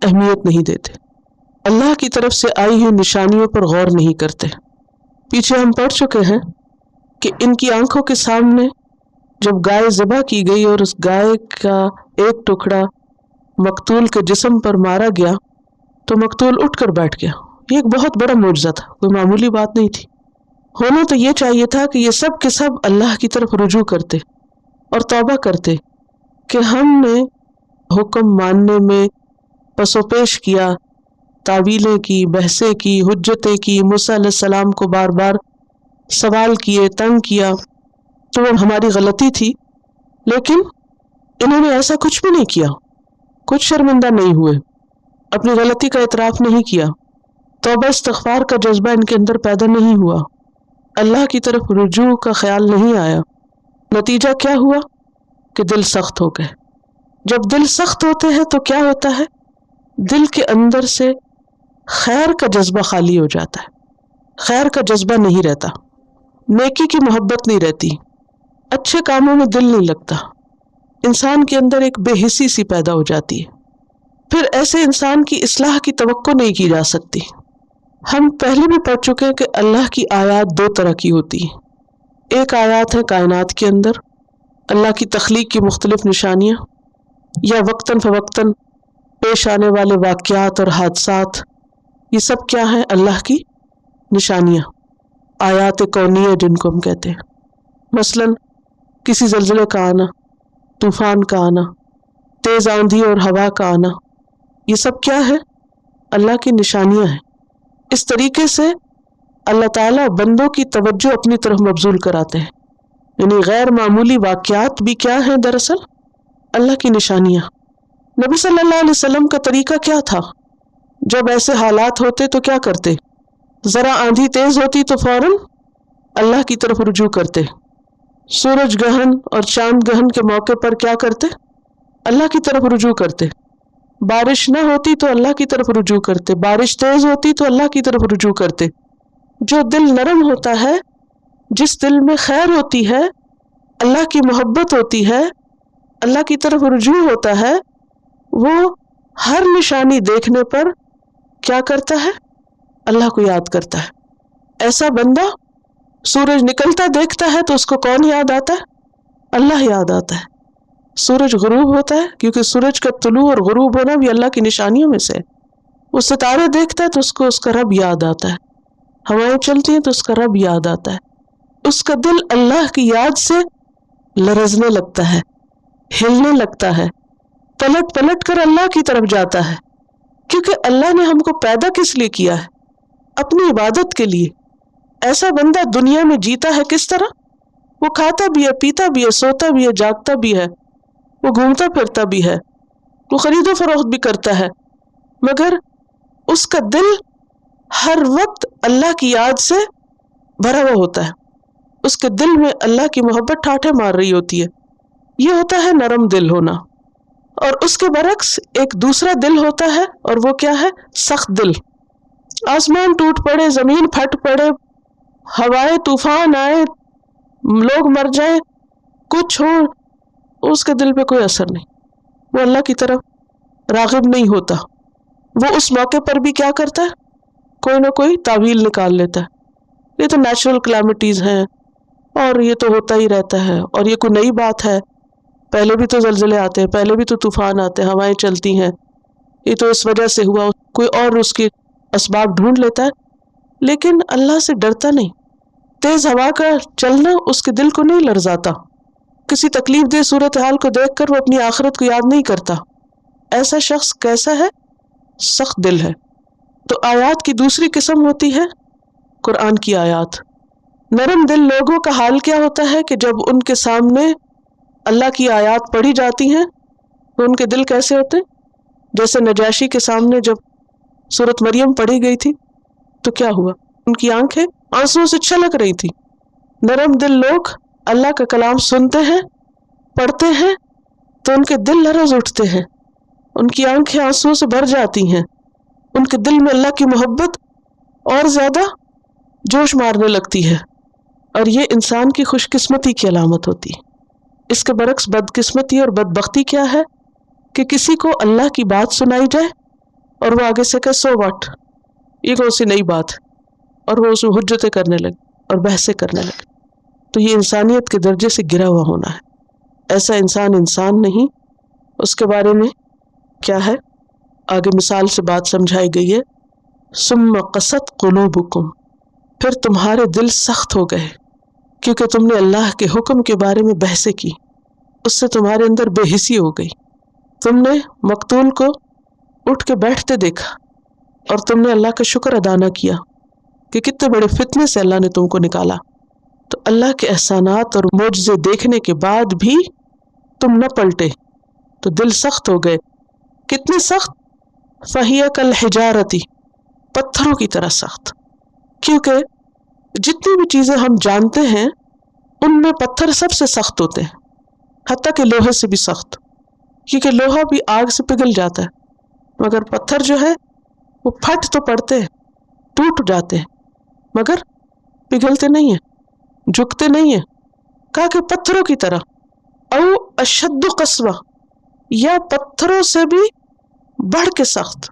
S1: اہمیت نہیں دیتے، اللہ کی طرف سے آئی ہوئی نشانیوں پر غور نہیں کرتے۔ پیچھے ہم پڑھ چکے ہیں کہ ان کی آنکھوں کے سامنے جب گائے ذبح کی گئی اور اس گائے کا ایک ٹکڑا مقتول کے جسم پر مارا گیا تو مقتول اٹھ کر بیٹھ گیا۔ یہ ایک بہت بڑا معجزہ تھا، کوئی معمولی بات نہیں تھی۔ ہونا تو یہ چاہیے تھا کہ یہ سب کے سب اللہ کی طرف رجوع کرتے اور توبہ کرتے کہ ہم نے حکم ماننے میں پس و پیش کیا، تعویلیں کی، بحثیں کی، حجتیں کی، موسیٰ علیہ السلام کو بار بار سوال کیے، تنگ کیا، تو وہ ہماری غلطی تھی، لیکن انہوں نے ایسا کچھ بھی نہیں کیا، کچھ شرمندہ نہیں ہوئے، اپنی غلطی کا اعتراف نہیں کیا، توبہ استغفار کا جذبہ ان کے اندر پیدا نہیں ہوا، اللہ کی طرف رجوع کا خیال نہیں آیا۔ نتیجہ کیا ہوا کہ دل سخت ہو گئے۔ جب دل سخت ہوتے ہیں تو کیا ہوتا ہے؟ دل کے اندر سے خیر کا جذبہ خالی ہو جاتا ہے، خیر کا جذبہ نہیں رہتا، نیکی کی محبت نہیں رہتی، اچھے کاموں میں دل نہیں لگتا، انسان کے اندر ایک بے حسی سی پیدا ہو جاتی ہے۔ پھر ایسے انسان کی اصلاح کی توقع نہیں کی جا سکتی۔ ہم پہلے بھی پڑھ چکے ہیں کہ اللہ کی آیات دو طرح کی ہوتی ہیں۔ ایک آیات ہے کائنات کے اندر اللہ کی تخلیق کی مختلف نشانیاں، یا وقتاً فوقتاً پیش آنے والے واقعات اور حادثات، یہ سب کیا ہیں؟ اللہ کی نشانیاں، آیات کونیہ جن کو ہم کہتے ہیں۔ مثلاً کسی زلزلے کا آنا، طوفان کا آنا، تیز آندھی اور ہوا کا آنا، یہ سب کیا ہے؟ اللہ کی نشانیاں ہیں۔ اس طریقے سے اللہ تعالیٰ بندوں کی توجہ اپنی طرف مبذول کراتے ہیں، یعنی غیر معمولی واقعات بھی کیا ہیں؟ دراصل اللہ کی نشانیاں۔ نبی صلی اللہ علیہ وسلم کا طریقہ کیا تھا؟ جب ایسے حالات ہوتے تو کیا کرتے؟ ذرا آندھی تیز ہوتی تو فوراً اللہ کی طرف رجوع کرتے، سورج گرہن اور چاند گرہن کے موقع پر کیا کرتے؟ اللہ کی طرف رجوع کرتے، بارش نہ ہوتی تو اللہ کی طرف رجوع کرتے، بارش تیز ہوتی تو اللہ کی طرف رجوع کرتے۔ جو دل نرم ہوتا ہے، جس دل میں خیر ہوتی ہے، اللہ کی محبت ہوتی ہے، اللہ کی طرف رجوع ہوتا ہے، وہ ہر نشانی دیکھنے پر کیا کرتا ہے؟ اللہ کو یاد کرتا ہے۔ ایسا بندہ سورج نکلتا دیکھتا ہے تو اس کو کون یاد آتا ہے؟ اللہ یاد آتا ہے۔ سورج غروب ہوتا ہے، کیونکہ سورج کا طلوع اور غروب ہونا بھی اللہ کی نشانیوں میں سے ہے۔ وہ ستارے دیکھتا ہے تو اس کو اس کا رب یاد آتا ہے، ہوائیں چلتی ہیں تو اس کا رب یاد آتا ہے۔ اس کا دل اللہ کی یاد سے لرزنے لگتا ہے، ہلنے لگتا ہے، پلٹ پلٹ کر اللہ کی طرف جاتا ہے، کیونکہ اللہ نے ہم کو پیدا کس لیے کیا ہے؟ اپنی عبادت کے لیے۔ ایسا بندہ دنیا میں جیتا ہے کس طرح؟ وہ کھاتا بھی ہے، پیتا بھی ہے، سوتا بھی ہے، جاگتا بھی ہے، وہ گھومتا پھرتا بھی ہے، وہ خرید و فروخت بھی کرتا ہے، مگر اس کا دل ہر وقت اللہ کی یاد سے بھرا ہوا ہوتا ہے، اس کے دل میں اللہ کی محبت ٹھاٹھے مار رہی ہوتی ہے۔ یہ ہوتا ہے نرم دل ہونا۔ اور اس کے برعکس ایک دوسرا دل ہوتا ہے، اور وہ کیا ہے؟ سخت دل۔ آسمان ٹوٹ پڑے، زمین پھٹ پڑے، ہوائیں طوفان آئے، لوگ مر جائیں، کچھ ہو، اس کے دل پہ کوئی اثر نہیں، وہ اللہ کی طرف راغب نہیں ہوتا۔ وہ اس موقع پر بھی کیا کرتا ہے؟ کوئی نہ کوئی تعویل نکال لیتا ہے، یہ تو نیچرل کلیمٹیز ہیں اور یہ تو ہوتا ہی رہتا ہے، اور یہ کوئی نئی بات ہے، پہلے بھی تو زلزلے آتے ہیں، پہلے بھی تو طوفان آتے ہیں، ہوائیں چلتی ہیں، یہ تو اس وجہ سے ہوا، کوئی اور اس کے اسباب ڈھونڈ لیتا ہے، لیکن اللہ سے ڈرتا نہیں۔ تیز ہوا کا چلنا اس کے دل کو نہیں لرزاتا، کسی تکلیف دہ صورتحال کو دیکھ کر وہ اپنی آخرت کو یاد نہیں کرتا۔ ایسا شخص کیسا ہے؟ سخت دل ہے۔ تو آیات کی دوسری قسم ہوتی ہے قرآن کی آیات۔ نرم دل لوگوں کا حال کیا ہوتا ہے کہ جب ان کے سامنے اللہ کی آیات پڑھی جاتی ہیں تو ان کے دل کیسے ہوتے ہیں؟ جیسے نجاشی کے سامنے جب سورۃ مریم پڑھی گئی تھی تو کیا ہوا؟ ان کی آنکھیں آنسوؤں سے چھلک رہی تھی. نرم دل لوگ اللہ کا کلام سنتے ہیں، پڑھتے ہیں تو ان کے دل لرز اٹھتے ہیں، ان کی آنکھیں آنسوؤں سے بھر جاتی ہیں، ان کے دل میں اللہ کی محبت اور زیادہ جوش مارنے لگتی ہے، اور یہ انسان کی خوش قسمتی کی علامت ہوتی ہے. اس کے برعکس بدقسمتی اور بدبختی کیا ہے کہ کسی کو اللہ کی بات سنائی جائے اور وہ آگے سے کہ سو واٹ، یہ کون سی نئی بات ہے، اور وہ اس میں حجتیں کرنے لگے اور بحثیں کرنے لگے. تو یہ انسانیت کے درجے سے گرا ہوا ہونا ہے. ایسا انسان نہیں. اس کے بارے میں کیا ہے؟ آگے مثال سے بات سمجھائی گئی ہے. ثم قست قلوبکم، پھر تمہارے دل سخت ہو گئے کیونکہ تم نے اللہ کے حکم کے بارے میں بحثیں کی، اس سے تمہارے اندر بے حسی ہو گئی. تم نے مقتول کو اٹھ کے بیٹھتے دیکھا اور تم نے اللہ کا شکر ادا نہ کیا کہ کتنے بڑے فتنے سے اللہ نے تم کو نکالا. تو اللہ کے احسانات اور معجزے دیکھنے کے بعد بھی تم نہ پلٹے تو دل سخت ہو گئے. کتنے سخت؟ فَهِيَ كَالْحِجَارَةِ، پتھروں کی طرح سخت. کیونکہ جتنی بھی چیزیں ہم جانتے ہیں ان میں پتھر سب سے سخت ہوتے ہیں، حتیٰ کہ لوہے سے بھی سخت، کیونکہ لوہا بھی آگ سے پگھل جاتا ہے، مگر پتھر جو ہے وہ پھٹ تو پڑتے ہیں، ٹوٹ جاتے ہیں، مگر پگھلتے نہیں ہیں، جھکتے نہیں ہیں. کہا کہ پتھروں کی طرح، او اشد قسوہ، یا پتھروں سے بھی بڑھ کے سخت،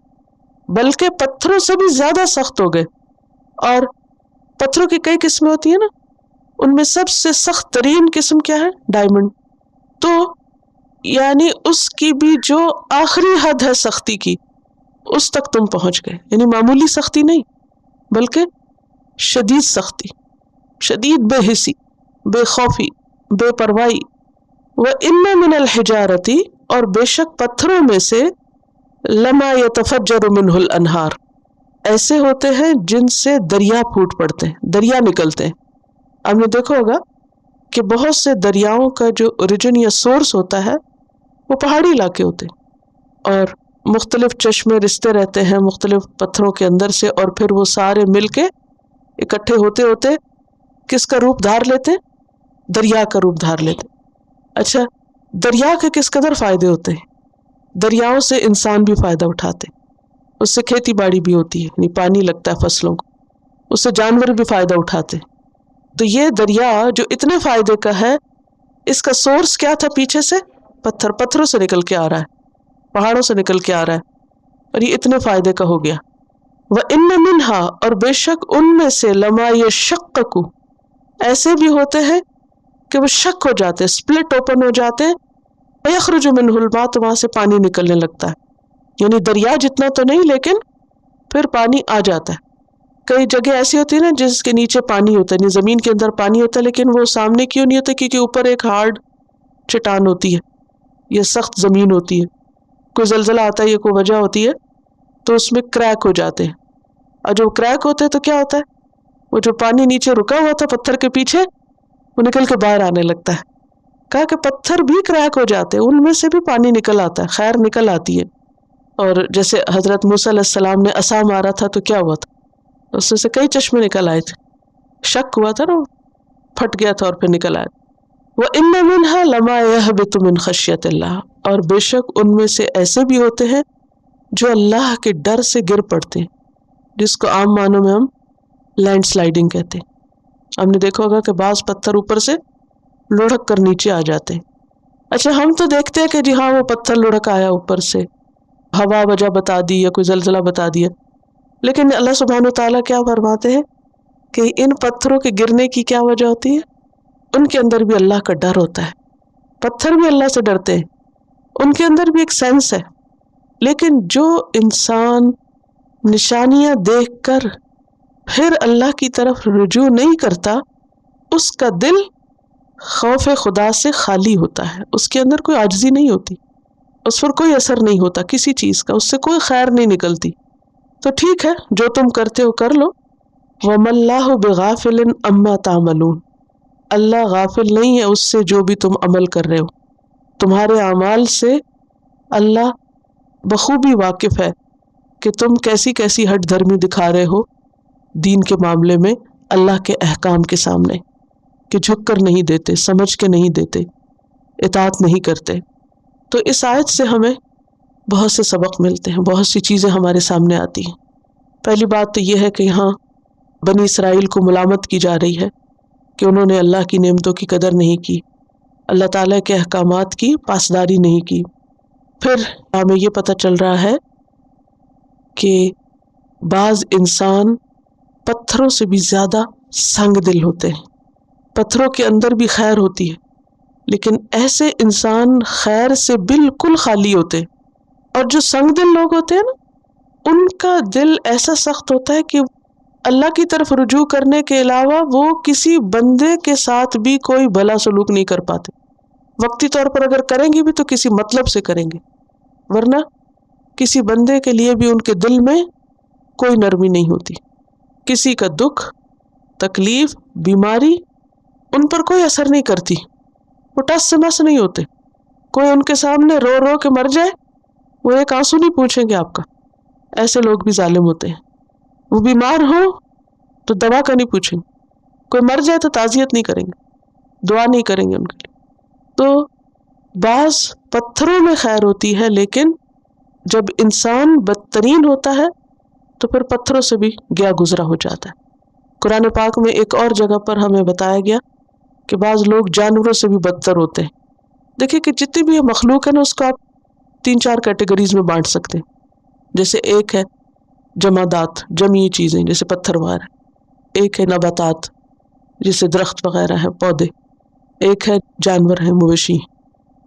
S1: بلکہ پتھروں سے بھی زیادہ سخت ہو گئے. اور پتھروں کی کئی قسمیں ہوتی ہیں نا، ان میں سب سے سخت ترین قسم کیا ہے؟ ڈائمنڈ. تو یعنی اس کی بھی جو آخری حد ہے سختی کی، اس تک تم پہنچ گئے. یعنی معمولی سختی نہیں بلکہ شدید سختی، شدید بے حسی، بے خوفی، بے پرواہی. وَإِنَّ مِنَ الْحِجَارَةِ، اور بے شک پتھروں میں سے لَمَا يَتَفَجَّرُ مِنْهُ الْأَنْهَارُ، ایسے ہوتے ہیں جن سے دریا پھوٹ پڑتے ہیں، دریا نکلتے ہیں. آپ نے دیکھا ہوگا کہ بہت سے دریاؤں کا جو اوریجن یا سورس ہوتا ہے وہ پہاڑی علاقے ہوتے ہیں، اور مختلف چشمے رستے رہتے ہیں مختلف پتھروں کے اندر سے، اور پھر وہ سارے مل کے اکٹھے ہوتے ہوتے کس کا روپ دھار لیتے؟ دریا کا روپ دھار لیتے. اچھا، دریا کے کس قدر فائدے ہوتے ہیں؟ دریاؤں سے انسان بھی فائدہ اٹھاتے، اس سے کھیتی باڑی بھی ہوتی ہے، یعنی پانی لگتا ہے فصلوں کو، اس سے جانور بھی فائدہ اٹھاتے. تو یہ دریا جو اتنے فائدے کا ہے، اس کا سورس کیا تھا؟ پیچھے سے پتھروں سے نکل کے آ رہا ہے، پہاڑوں سے نکل کے آ رہا ہے، اور یہ اتنے فائدے کا ہو گیا. وَإِنَّ مِنْهَا، اور بے شک ان میں سے لَمَا يَشَّقَّقُ، ایسے بھی ہوتے ہیں کہ وہ شک ہو جاتے ہیں، سپلٹ اوپن ہو جاتے ہیں. وَيَخْرُجُ مِنْهُ الْمَاءُ، تو وہاں سے پانی نکلنے لگتا ہے. یعنی دریا جتنا تو نہیں لیکن پھر پانی آ جاتا ہے. کئی جگہ ایسی ہوتی ہے نا جس کے نیچے پانی ہوتا ہے، یعنی زمین کے اندر پانی ہوتا ہے لیکن وہ سامنے کیوں نہیں ہوتا؟ کیونکہ اوپر ایک ہارڈ چٹان ہوتی ہے، یہ سخت زمین ہوتی ہے. کوئی زلزلہ آتا ہے یا کوئی وجہ ہوتی ہے تو اس میں کریک ہو جاتے ہیں، اور جب کریک ہوتے ہیں تو کیا ہوتا ہے؟ وہ جو پانی نیچے رکا ہوا تھا پتھر کے پیچھے، وہ نکل کے باہر آنے لگتا ہے. کہا کہ پتھر بھی کریک ہو جاتے ہیں، ان میں سے بھی پانی نکل آتا ہے، خیر نکل آتی ہے. اور جیسے حضرت موسیٰ علیہ السلام نے عصا مارا تھا تو کیا ہوا تھا؟ اس میں سے کئی چشمے نکل آئے تھے، شک ہوا تھا نا، پھٹ گیا تھا اور پھر نکل آیا. وَإِنَّ مِنْهَا لَمَا يَهْبِطُ مِنْ خَشْيَةِ اللَّهِ، اور بے شک ان میں سے ایسے بھی ہوتے ہیں جو اللہ کے ڈر سے گر پڑتے ہیں، جس کو عام معنوں میں ہم لینڈ سلائڈنگ کہتے ہیں. ہم نے دیکھا ہوگا کہ بعض پتھر اوپر سے لڑھک کر نیچے آ جاتے ہیں. اچھا، ہم تو دیکھتے ہیں کہ جی ہاں وہ پتھر لڑھک آیا اوپر سے، ہوا وجہ بتا دی یا کوئی زلزلہ بتا دیا، لیکن اللہ سبحانہ وتعالیٰ کیا فرماتے ہیں کہ ان پتھروں کے گرنے کی کیا وجہ ہوتی ہے؟ ان کے اندر بھی اللہ کا ڈر ہوتا ہے. پتھر بھی اللہ سے ڈرتے ہیں، ان کے اندر بھی ایک سینس ہے. لیکن جو انسان نشانیاں دیکھ کر پھر اللہ کی طرف رجوع نہیں کرتا، اس کا دل خوف خدا سے خالی ہوتا ہے، اس کے اندر کوئی عاجزی نہیں ہوتی، اس پر کوئی اثر نہیں ہوتا کسی چیز کا، اس سے کوئی خیر نہیں نکلتی. تو ٹھیک ہے، جو تم کرتے ہو کر لو. وَمَا اللَّهُ بِغَافِلٍ عَمَّا تَعْمَلُونَ، اللہ غافل نہیں ہے اس سے جو بھی تم عمل کر رہے ہو. تمہارے اعمال سے اللہ بخوبی واقف ہے کہ تم کیسی کیسی ہٹ دھرمی دکھا رہے ہو دین کے معاملے میں اللہ کے احکام کے سامنے، کہ جھک کر نہیں دیتے، سمجھ کے نہیں دیتے، اطاعت نہیں کرتے۔ تو اس آیت سے ہمیں بہت سے سبق ملتے ہیں، بہت سی چیزیں ہمارے سامنے آتی ہیں۔ پہلی بات تو یہ ہے کہ یہاں بنی اسرائیل کو ملامت کی جا رہی ہے کہ انہوں نے اللہ کی نعمتوں کی قدر نہیں کی، اللہ تعالیٰ کے احکامات کی پاسداری نہیں کی۔ پھر ہمیں یہ پتہ چل رہا ہے کہ بعض انسان پتھروں سے بھی زیادہ سنگ دل ہوتے ہیں، پتھروں کے اندر بھی خیر ہوتی ہے، لیکن ایسے انسان خیر سے بالکل خالی ہوتے ہیں۔ اور جو سنگ دل لوگ ہوتے ہیں نا، ان کا دل ایسا سخت ہوتا ہے کہ اللہ کی طرف رجوع کرنے کے علاوہ وہ کسی بندے کے ساتھ بھی کوئی بھلا سلوک نہیں کر پاتے۔ وقتی طور پر اگر کریں گے بھی تو کسی مطلب سے کریں گے، ورنہ کسی بندے کے لیے بھی ان کے دل میں کوئی نرمی نہیں ہوتی۔ کسی کا دکھ، تکلیف، بیماری ان پر کوئی اثر نہیں کرتی، وہ ٹس سے مس نہیں ہوتے۔ کوئی ان کے سامنے رو رو کے مر جائے، وہ ایک آنسو نہیں پوچھیں گے آپ کا۔ ایسے لوگ بھی ظالم ہوتے ہیں۔ وہ بیمار ہو تو دوا کا نہیں پوچھیں گے، کوئی مر جائے تو تعزیت نہیں کریں گے، دعا نہیں کریں گے ان کے لیے۔ تو بعض پتھروں میں خیر ہوتی ہے، لیکن جب انسان بدترین ہوتا ہے تو پھر پتھروں سے بھی گیا گزرا ہو جاتا ہے۔ قرآن پاک میں ایک اور جگہ پر ہمیں بتایا گیا کہ بعض لوگ جانوروں سے بھی بدتر ہوتے ہیں۔ دیکھیں کہ جتنی بھی یہ مخلوق ہے نا، اس کو آپ 3-4 کیٹیگریز میں بانٹ سکتے ہیں۔ جیسے ایک ہے جمادات، جمعی چیزیں جیسے پتھر وغیرہ، ایک ہے نباتات جیسے درخت وغیرہ ہیں، پودے، ایک ہے جانور ہیں، مویشی،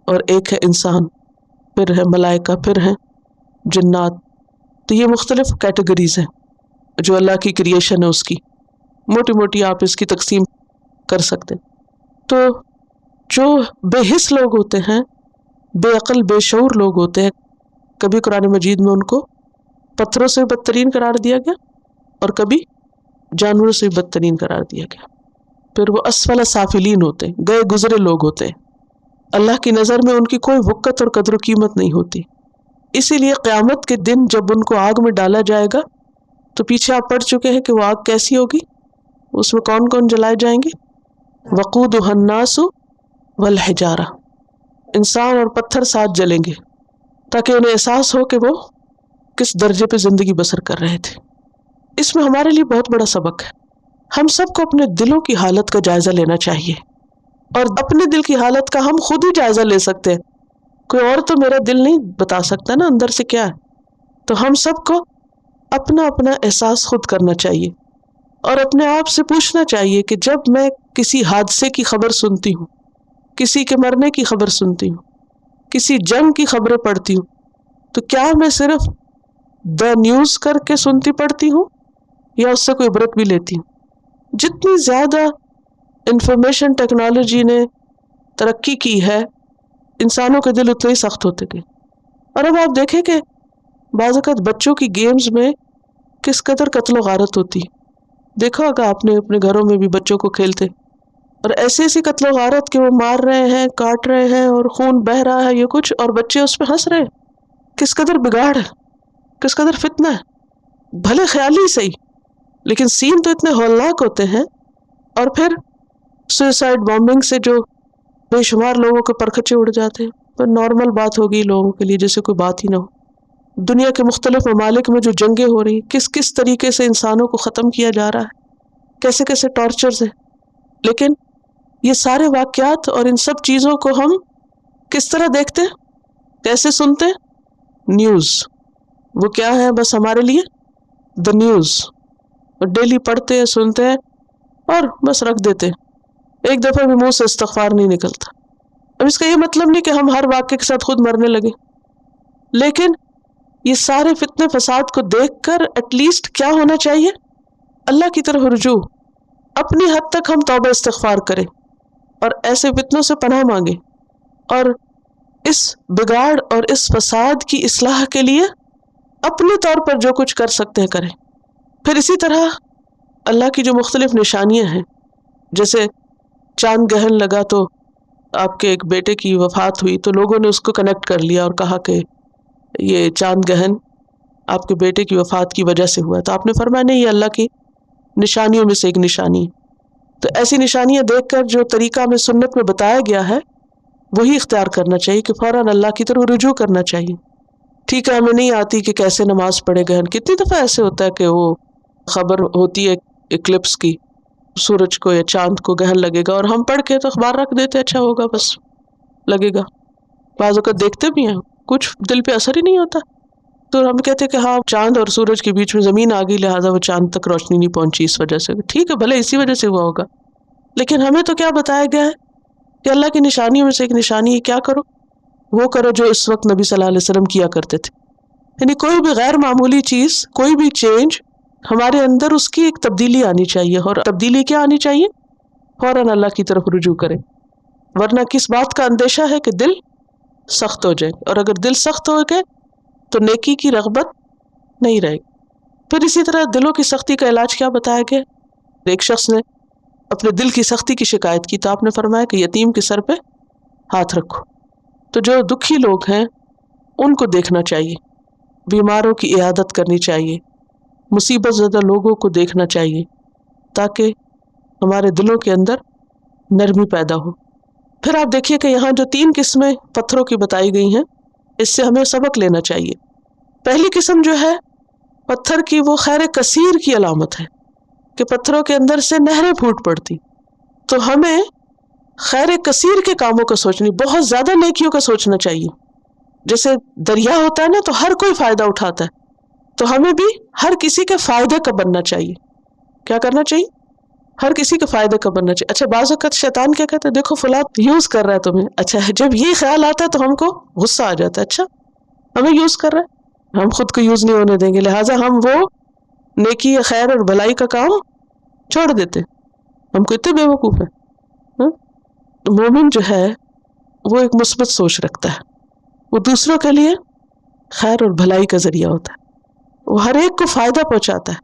S1: اور ایک ہے انسان، پھر ہے ملائکہ، پھر ہے جنات۔ تو یہ مختلف کیٹیگریز ہیں جو اللہ کی کریشن ہے، اس کی موٹی موٹی آپ اس کی تقسیم کر سکتے۔ تو جو بے حس لوگ ہوتے ہیں، بے عقل بے شعور لوگ ہوتے ہیں، کبھی قرآن مجید میں ان کو پتھروں سے بدترین قرار دیا گیا اور کبھی جانوروں سے بدترین قرار دیا گیا۔ پھر وہ اسفل سافلین ہوتے ہیں، گئے گزرے لوگ ہوتے ہیں، اللہ کی نظر میں ان کی کوئی وقت اور قدر و قیمت نہیں ہوتی۔ اسی لیے قیامت کے دن جب ان کو آگ میں ڈالا جائے گا تو پیچھے آپ پڑھ چکے ہیں کہ وہ آگ کیسی ہوگی، اس میں کون کون جلائے جائیں گے؟ وقودها الناس والحجارہ، انسان اور پتھر ساتھ جلیں گے تاکہ انہیں احساس ہو کہ وہ کس درجے پہ زندگی بسر کر رہے تھے۔ اس میں ہمارے لیے بہت بڑا سبق ہے۔ ہم سب کو اپنے دلوں کی حالت کا جائزہ لینا چاہیے، اور اپنے دل کی حالت کا ہم خود ہی جائزہ لے سکتے ہیں، کوئی اور تو میرا دل نہیں بتا سکتا نا اندر سے کیا ہے۔ تو ہم سب کو اپنا اپنا احساس خود کرنا چاہیے، اور اپنے آپ سے پوچھنا چاہیے کہ جب میں کسی حادثے کی خبر سنتی ہوں، کسی کے مرنے کی خبر سنتی ہوں، کسی جنگ کی خبریں پڑھتی ہوں، تو کیا میں صرف دا نیوز کر کے سنتی پڑھتی ہوں یا اس سے کوئی عبرت بھی لیتی ہوں؟ جتنی زیادہ انفارمیشن ٹیکنالوجی نے ترقی کی ہے، انسانوں کے دل اتنے ہی سخت ہوتے گئے۔ اور اب آپ دیکھیں کہ بعض اوقات بچوں کی گیمز میں کس قدر قتل و غارت ہوتی، دیکھا ہوگا آپ نے اپنے گھروں میں بھی بچوں کو کھیلتے، اور ایسی ایسی قتل و غارت کہ وہ مار رہے ہیں، کاٹ رہے ہیں، اور خون بہہ رہا ہے، یہ کچھ، اور بچے اس پہ ہنس رہے ہیں۔ کس قدر بگاڑ ہے، کس قدر فتنہ ہے، بھلے خیالی صحیح، لیکن سین تو اتنے ہولناک ہوتے ہیں۔ اور پھر سوئسائڈ بامبنگ سے جو بے شمار لوگوں کے پرکھچے اڑ جاتے ہیں، تو نارمل بات ہوگی لوگوں کے لیے، جیسے کوئی بات ہی نہ ہو۔ دنیا کے مختلف ممالک میں جو جنگیں ہو رہی ہیں، کس کس طریقے سے انسانوں کو ختم کیا جا رہا ہے، کیسے کیسے ٹارچرز ہیں، لیکن یہ سارے واقعات اور ان سب چیزوں کو ہم کس طرح دیکھتے ہیں، کیسے سنتے ہیں؟ نیوز، وہ کیا ہے بس ہمارے لیے دا نیوز، اور ڈیلی پڑھتے ہیں، سنتے ہیں اور بس رکھ دیتے ہیں، ایک دفعہ بھی منہ سے استغفار نہیں نکلتا۔ اب اس کا یہ مطلب نہیں کہ ہم ہر واقعے کے ساتھ خود مرنے لگے، لیکن یہ سارے فتنے فساد کو دیکھ کر ایٹ لیسٹ کیا ہونا چاہیے؟ اللہ کی طرف رجوع، اپنی حد تک ہم توبہ استغفار کریں اور ایسے فتنوں سے پناہ مانگیں، اور اس بگاڑ اور اس فساد کی اصلاح کے لیے اپنے طور پر جو کچھ کر سکتے ہیں کریں۔ پھر اسی طرح اللہ کی جو مختلف نشانیاں ہیں، جیسے چاند گہن لگا تو آپ کے ایک بیٹے کی وفات ہوئی، تو لوگوں نے اس کو کنیکٹ کر لیا اور کہا کہ یہ چاند گہن آپ کے بیٹے کی وفات کی وجہ سے ہوا ہے، تو آپ نے فرمایا نہیں، یہ اللہ کی نشانیوں میں سے ایک نشانی ہے۔ تو ایسی نشانیاں دیکھ کر جو طریقہ ہمیں سنت میں بتایا گیا ہے وہی اختیار کرنا چاہیے کہ فوراً اللہ کی طرف رجوع کرنا چاہیے۔ ٹھیک ہے، ہمیں نہیں آتی کہ کیسے نماز پڑھے گہن، کتنی دفعہ ایسے ہوتا ہے کہ وہ خبر ہوتی ہے اکلپس کی، سورج کو یا چاند کو گہن لگے گا، اور ہم پڑھ کے تو اخبار رکھ دیتے اچھا ہوگا بس لگے گا، بعض اوقات دیکھتے بھی ہیں کچھ دل پہ اثر ہی نہیں ہوتا، تو ہم کہتے ہیں کہ ہاں چاند اور سورج کے بیچ میں زمین آ گئی لہٰذا وہ چاند تک روشنی نہیں پہنچی اس وجہ سے، ٹھیک ہے بھلے اسی وجہ سے ہوا ہوگا، لیکن ہمیں تو کیا بتایا گیا ہے کہ اللہ کی نشانیوں میں سے ایک نشانی ہے کیا کرو، وہ کرو جو اس وقت نبی صلی اللہ علیہ وسلم کیا کرتے تھے۔ یعنی کوئی بھی غیر معمولی چیز، کوئی بھی چینج، ہمارے اندر اس کی ایک تبدیلی آنی چاہیے، اور تبدیلی کیا آنی چاہیے؟ فوراً اللہ کی طرف رجوع کریں، ورنہ کس بات کا اندیشہ ہے کہ دل سخت ہو جائے، اور اگر دل سخت ہو گئے تو نیکی کی رغبت نہیں رہے گی۔ پھر اسی طرح دلوں کی سختی کا علاج کیا بتایا گیا؟ ایک شخص نے اپنے دل کی سختی کی شکایت کی تو آپ نے فرمایا کہ یتیم کے سر پہ ہاتھ رکھو۔ تو جو دکھی لوگ ہیں ان کو دیکھنا چاہیے، بیماروں کی عیادت کرنی چاہیے، مصیبت زدہ لوگوں کو دیکھنا چاہیے تاکہ ہمارے دلوں کے اندر نرمی پیدا ہو۔ پھر آپ دیکھیے کہ یہاں جو 3 قسمیں پتھروں کی بتائی گئی ہیں اس سے ہمیں سبق لینا چاہیے۔ پہلی قسم جو ہے پتھر کی، وہ خیر کثیر کی علامت ہے کہ پتھروں کے اندر سے نہریں پھوٹ پڑتی، تو ہمیں خیر کثیر کے کاموں کا سوچنی، بہت زیادہ نیکیوں کا سوچنا چاہیے۔ جیسے دریا ہوتا ہے نا تو ہر کوئی فائدہ اٹھاتا ہے، تو ہمیں بھی ہر کسی کے فائدے کا بننا چاہیے۔ کیا کرنا چاہیے؟ ہر کسی کے فائدے کا بننا چاہیے۔ اچھا بعض اوقات شیطان کیا کہتا ہے، دیکھو فلاں یوز کر رہا ہے تمہیں، اچھا جب یہ خیال آتا ہے تو ہم کو غصہ آ جاتا ہے، اچھا ہمیں یوز کر رہا ہے، ہم خود کو یوز نہیں ہونے دیں گے، لہٰذا ہم وہ نیکی یا خیر اور بھلائی کا کام چھوڑ دیتے۔ ہم کو اتنے بیوقوف ہیں۔ مومن جو ہے وہ ایک مثبت سوچ رکھتا ہے، وہ دوسروں کے لیے خیر اور بھلائی کا ذریعہ ہوتا ہے، وہ ہر ایک کو فائدہ پہنچاتا ہے۔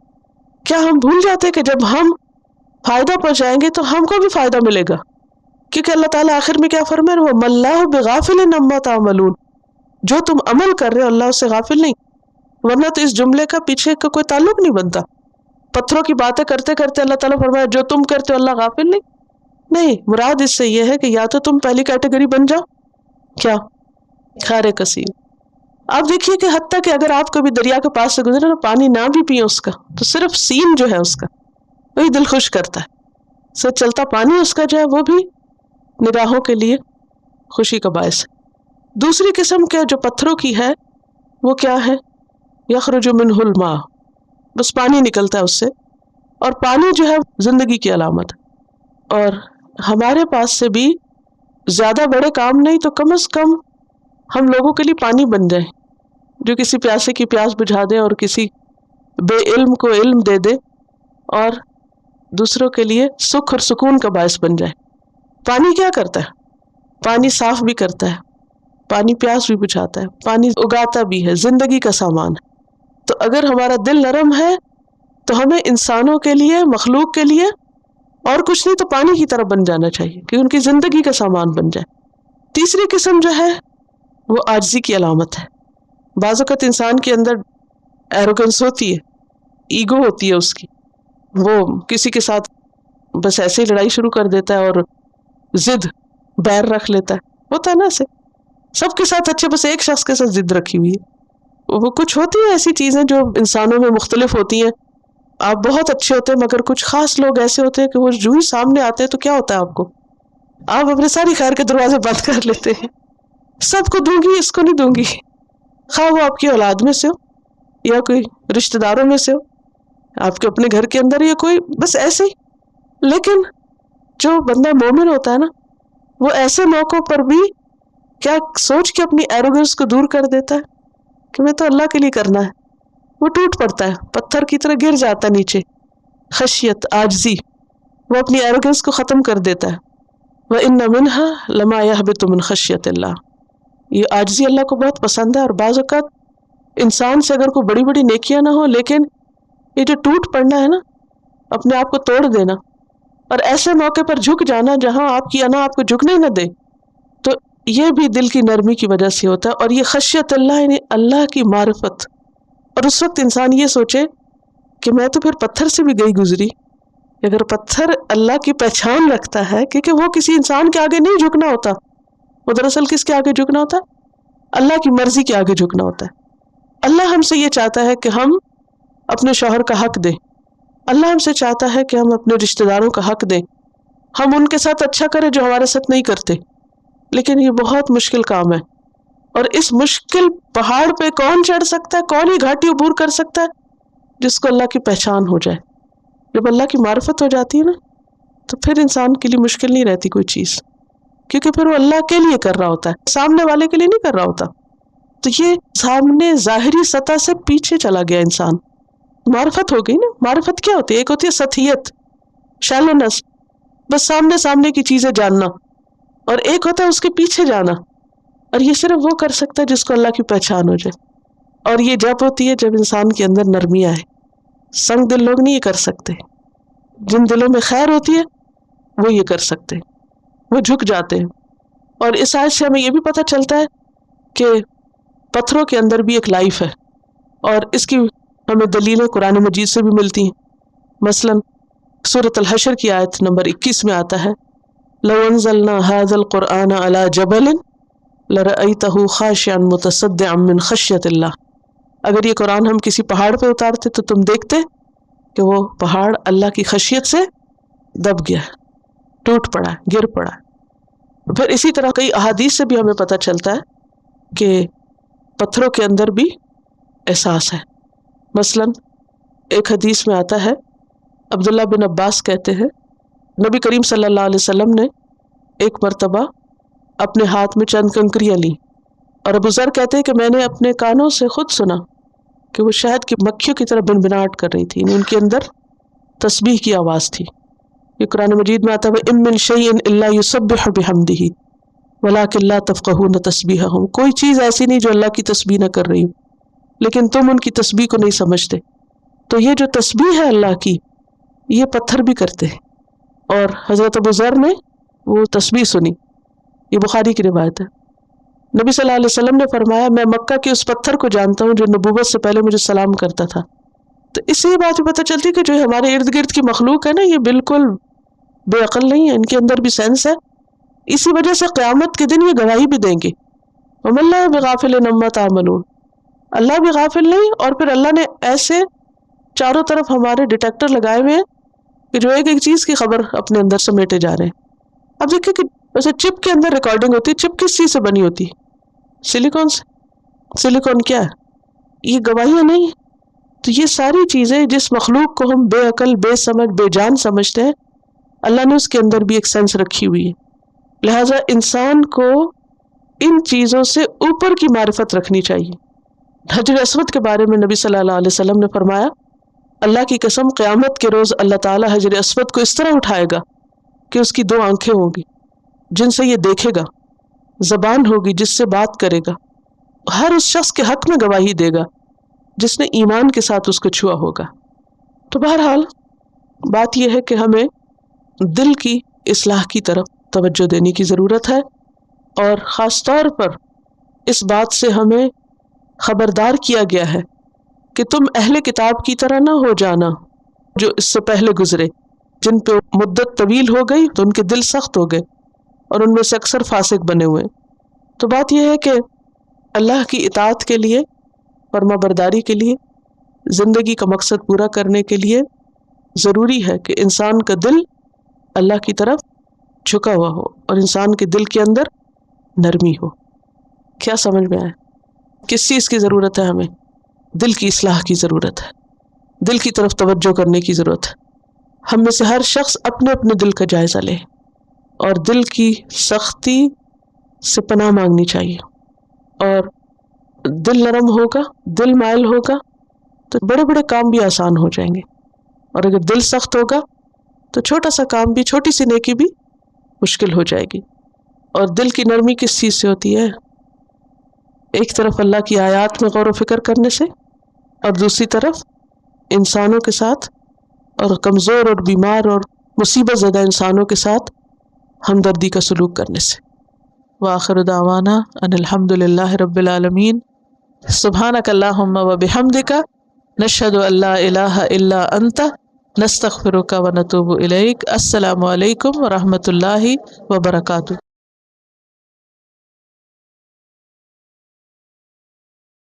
S1: کیا ہم بھول جاتے کہ جب ہم فائدہ پہنچائیں گے تو ہم کو بھی فائدہ ملے گا، کیونکہ اللہ تعالیٰ آخر میں کیا فرمائے، وہ اللہ بغافل عما تعملون، جو تم عمل کر رہے ہو اللہ اس سے غافل نہیں، ورنہ تو اس جملے کا پیچھے کا کوئی تعلق نہیں بنتا۔ پتھروں کی باتیں کرتے کرتے اللہ تعالیٰ فرمایا جو تم کرتے ہو اللہ غافل نہیں، مراد اس سے یہ ہے کہ یا تو تم پہلی کیٹیگری بن جاؤ، کیا خیر کثیر۔ آپ دیکھیے کہ حتیٰ کہ اگر آپ کبھی دریا کے پاس سے گزرے نا، پانی نہ بھی پیے اس کا، تو صرف سین جو ہے اس کا وہی دل خوش کرتا ہے، سے چلتا پانی اس کا جو ہے وہ بھی نگاہوں کے لیے خوشی کا باعث ہے۔ دوسری قسم کے جو پتھروں کی ہے وہ کیا ہے؟ یخرج منہ الماء، بس پانی نکلتا ہے اس سے، اور پانی جو ہے زندگی کی علامت ہے، اور ہمارے پاس سے بھی زیادہ بڑے کام نہیں تو کم از کم ہم لوگوں کے لیے پانی بن جائیں، جو کسی پیاسے کی پیاس بجھا دے اور کسی بے علم کو علم دے دے اور دوسروں کے لیے سکھ اور سکون کا باعث بن جائے۔ پانی کیا کرتا ہے؟ پانی صاف بھی کرتا ہے، پانی پیاس بھی بجھاتا ہے، پانی اگاتا بھی ہے، زندگی کا سامان ہے۔ تو اگر ہمارا دل نرم ہے تو ہمیں انسانوں کے لیے، مخلوق کے لیے اور کچھ نہیں تو پانی کی طرح بن جانا چاہیے کہ ان کی زندگی کا سامان بن جائے۔ تیسری قسم جو ہے وہ عاجزی کی علامت ہے۔ بعض اوقات انسان کے اندر ایروگنس ہوتی ہے، ایگو ہوتی ہے اس کی، وہ کسی کے ساتھ بس ایسے ہی لڑائی شروع کر دیتا ہے اور ضد بیر رکھ لیتا ہے، ہوتا ہے نا ایسے سب کے ساتھ اچھے، بس ایک شخص کے ساتھ ضد رکھی ہوئی ہے۔ وہ کچھ ہوتی ہیں ایسی چیزیں جو انسانوں میں مختلف ہوتی ہیں، آپ بہت اچھے ہوتے ہیں مگر کچھ خاص لوگ ایسے ہوتے ہیں کہ وہ جو ہی سامنے آتے ہیں تو کیا ہوتا ہے آپ کو، آپ اپنے ساری خیر کے دروازے بند کر لیتے ہیں، سب کو دوں گی اس کو نہیں دوں گی، خواہ وہ آپ کی اولاد میں سے ہو یا کوئی رشتہ داروں میں سے ہو، آپ کے اپنے گھر کے اندر یا کوئی، بس ایسے ہی۔ لیکن جو بندہ مومن ہوتا ہے نا وہ ایسے موقعوں پر بھی کیا سوچ کے اپنی ایروگنس کو دور کر دیتا ہے کہ میں تو اللہ کے لیے کرنا ہے، وہ ٹوٹ پڑتا ہے، پتھر کی طرح گر جاتا ہے نیچے، خشیت، عاجزی، وہ اپنی ایروگنس کو ختم کر دیتا ہے۔ وَإِنَّ مِنْهَا لَمَا يَهْبِطُ مِنْ خَشْيَةِ اللَّهِ، یہ عاجزی اللہ کو بہت پسند ہے، اور بعض اوقات انسان سے اگر کوئی بڑی بڑی نیکیاں نہ ہو لیکن یہ جو ٹوٹ پڑنا ہے نا، اپنے آپ کو توڑ دینا اور ایسے موقع پر جھک جانا جہاں آپ کی انا آپ کو جھکنے نہ دے، تو یہ بھی دل کی نرمی کی وجہ سے ہوتا ہے. اور یہ خشیت اللہ یعنی اللہ کی معرفت. اور اس وقت انسان یہ سوچے کہ میں تو پھر پتھر سے بھی گئی گزری. اگر پتھر اللہ کی پہچان رکھتا ہے، کیونکہ وہ کسی انسان کے آگے نہیں جھکنا ہوتا، وہ دراصل کس کے آگے جھکنا ہوتا ہے؟ اللہ کی مرضی کے آگے جھکنا ہوتا ہے. اللہ ہم سے یہ چاہتا ہے کہ ہم اپنے شوہر کا حق دیں. اللہ ہم سے چاہتا ہے کہ ہم اپنے رشتہ داروں کا حق دیں. ہم ان کے ساتھ اچھا کریں جو ہمارے ساتھ نہیں کرتے. لیکن یہ بہت مشکل کام ہے. اور اس مشکل پہاڑ پہ کون چڑھ سکتا ہے، کون ہی گھاٹی عبور کر سکتا ہے؟ جس کو اللہ کی پہچان ہو جائے. جب اللہ کی معرفت ہو جاتی ہے نا، تو پھر انسان کے لیے مشکل نہیں رہتی کوئی چیز، کیونکہ پھر وہ اللہ کے لیے کر رہا ہوتا ہے، سامنے والے کے لیے نہیں کر رہا ہوتا. تو یہ سامنے ظاہری سطح سے پیچھے چلا گیا انسان. معرفت ہو گئی نا. معرفت کیا ہوتی ہے؟ ایک ہوتی ہے سطحیت، شیلونس، بس سامنے سامنے کی چیزیں جاننا، اور ایک ہوتا ہے اس کے پیچھے جانا. اور یہ صرف وہ کر سکتا ہے جس کو اللہ کی پہچان ہو جائے. اور یہ جب ہوتی ہے جب انسان کے اندر نرمی آئے. سنگ دل لوگ نہیں یہ کر سکتے. جن دلوں میں خیر ہوتی ہے وہ یہ کر سکتے، وہ جھک جاتے ہیں. اور اس آیت سے ہمیں یہ بھی پتہ چلتا ہے کہ پتھروں کے اندر بھی ایک لائف ہے، اور اس کی ہمیں دلیلیں قرآن مجید سے بھی ملتی ہیں. مثلا سورۃ الحشر کی آیت نمبر 21 میں آتا ہے لو انزلنا هذا القرآن على جبل لرأيته خاشعا متصدعا من خشیۃ اللہ. اگر یہ قرآن ہم کسی پہاڑ پہ اتارتے تو تم دیکھتے کہ وہ پہاڑ اللہ کی خشیت سے دب گیا، ٹوٹ پڑا، گر پڑا. پھر اسی طرح کئی احادیث سے بھی ہمیں پتہ چلتا ہے کہ پتھروں کے اندر بھی احساس ہے. مثلا ایک حدیث میں آتا ہے، عبداللہ بن عباس کہتے ہیں نبی کریم صلی اللہ علیہ وسلم نے ایک مرتبہ اپنے ہاتھ میں چند کنکریاں لیں، اور ابو ذر کہتے ہیں کہ میں نے اپنے کانوں سے خود سنا کہ وہ شہد کی مکھیوں کی طرح بنبناہٹ کر رہی تھی، ان کے اندر تسبیح کی آواز تھی. یہ قرآن مجید میں آتا ہے وَإِن مِّن شَيْءٍ إِلَّا يُسَبِّحُ بِحَمْدِهِ وَلَٰكِن لَّا تَفْقَهُونَ تَسْبِيحَهُمْ. کوئی چیز ایسی نہیں جو اللہ کی تسبیح نہ کر رہی ہو، لیکن تم ان کی تسبیح کو نہیں سمجھتے. تو یہ جو تسبیح ہے اللہ کی، یہ پتھر بھی کرتے ہیں. اور حضرت ابو ذر نے وہ تسبیح سنی. یہ بخاری کی روایت ہے. نبی صلی اللہ علیہ وسلم نے فرمایا میں مکہ کے اس پتھر کو جانتا ہوں جو نبوت سے پہلے مجھے سلام کرتا تھا. تو اس سے یہ بات پتہ چلتی ہے کہ جو ہمارے ارد گرد کی مخلوق ہے نا، یہ بالکل بے عقل نہیں ہے، ان کے اندر بھی سینس ہے. اسی وجہ سے قیامت کے دن یہ گواہی بھی دیں گے وَمَا اللَّهُ بِغَافِلٍ عَمَّا تَعْمَلُونَ. اللہ بھی غافل نہیں، اور پھر اللہ نے ایسے چاروں طرف ہمارے ڈیٹیکٹر لگائے ہوئے ہیں کہ جو ایک ایک چیز کی خبر اپنے اندر سمیٹے جا رہے ہیں. اب دیکھیں کہ ویسے چپ کے اندر ریکارڈنگ ہوتی ہے. چپ کس چیز سے بنی ہوتی ہے؟ سلیکون سے. سلیکون کیا ہے؟ یہ گواہیاں نہیں ہیں. تو یہ ساری چیزیں جس مخلوق کو ہم بے عقل، بے سمجھ، بے جان سمجھتے ہیں، اللہ نے اس کے اندر بھی ایک سینس رکھی ہوئی ہے. لہٰذا انسان کو ان چیزوں سے اوپر کی معرفت رکھنی چاہیے. حجر اسود کے بارے میں نبی صلی اللہ علیہ وسلم نے فرمایا اللہ کی قسم قیامت کے روز اللہ تعالیٰ حجر اسود کو اس طرح اٹھائے گا کہ اس کی 2 آنکھیں ہوں گی جن سے یہ دیکھے گا، زبان ہوگی جس سے بات کرے گا، ہر اس شخص کے حق میں گواہی دے گا جس نے ایمان کے ساتھ اس کو چھوا ہوگا. تو بہرحال بات یہ ہے کہ ہمیں دل کی اصلاح کی طرف توجہ دینے کی ضرورت ہے، اور خاص طور پر اس بات سے ہمیں خبردار کیا گیا ہے کہ تم اہل کتاب کی طرح نہ ہو جانا جو اس سے پہلے گزرے، جن پہ مدت طویل ہو گئی تو ان کے دل سخت ہو گئے اور ان میں سے اکثر فاسق بنے ہوئے. تو بات یہ ہے کہ اللہ کی اطاعت کے لیے، فرما برداری کے لیے، زندگی کا مقصد پورا کرنے کے لیے ضروری ہے کہ انسان کا دل اللہ کی طرف جھکا ہوا ہو اور انسان کے دل کے اندر نرمی ہو. کیا سمجھ میں آئے؟ کس چیز کی ضرورت ہے ہمیں؟ دل کی اصلاح کی ضرورت ہے، دل کی طرف توجہ کرنے کی ضرورت ہے. ہم میں سے ہر شخص اپنے اپنے دل کا جائزہ لے اور دل کی سختی سے پناہ مانگنی چاہیے. اور دل نرم ہوگا، دل مائل ہوگا تو بڑے بڑے کام بھی آسان ہو جائیں گے، اور اگر دل سخت ہوگا تو چھوٹا سا کام بھی، چھوٹی سی نیکی بھی مشکل ہو جائے گی. اور دل کی نرمی کس چیز سے ہوتی ہے؟ ایک طرف اللہ کی آیات میں غور و فکر کرنے سے، اور دوسری طرف انسانوں کے ساتھ اور کمزور اور بیمار اور مصیبت زدہ انسانوں کے ساتھ ہمدردی کا سلوک کرنے سے. وآخر دعوانا ان الحمد للہ رب العالمین. سبحانک اللہم وبحمدک نشہد ان لا الہ الا انت نستغفرک ونتوب الیک. السلام علیکم ورحمۃ اللہ وبرکاتہ.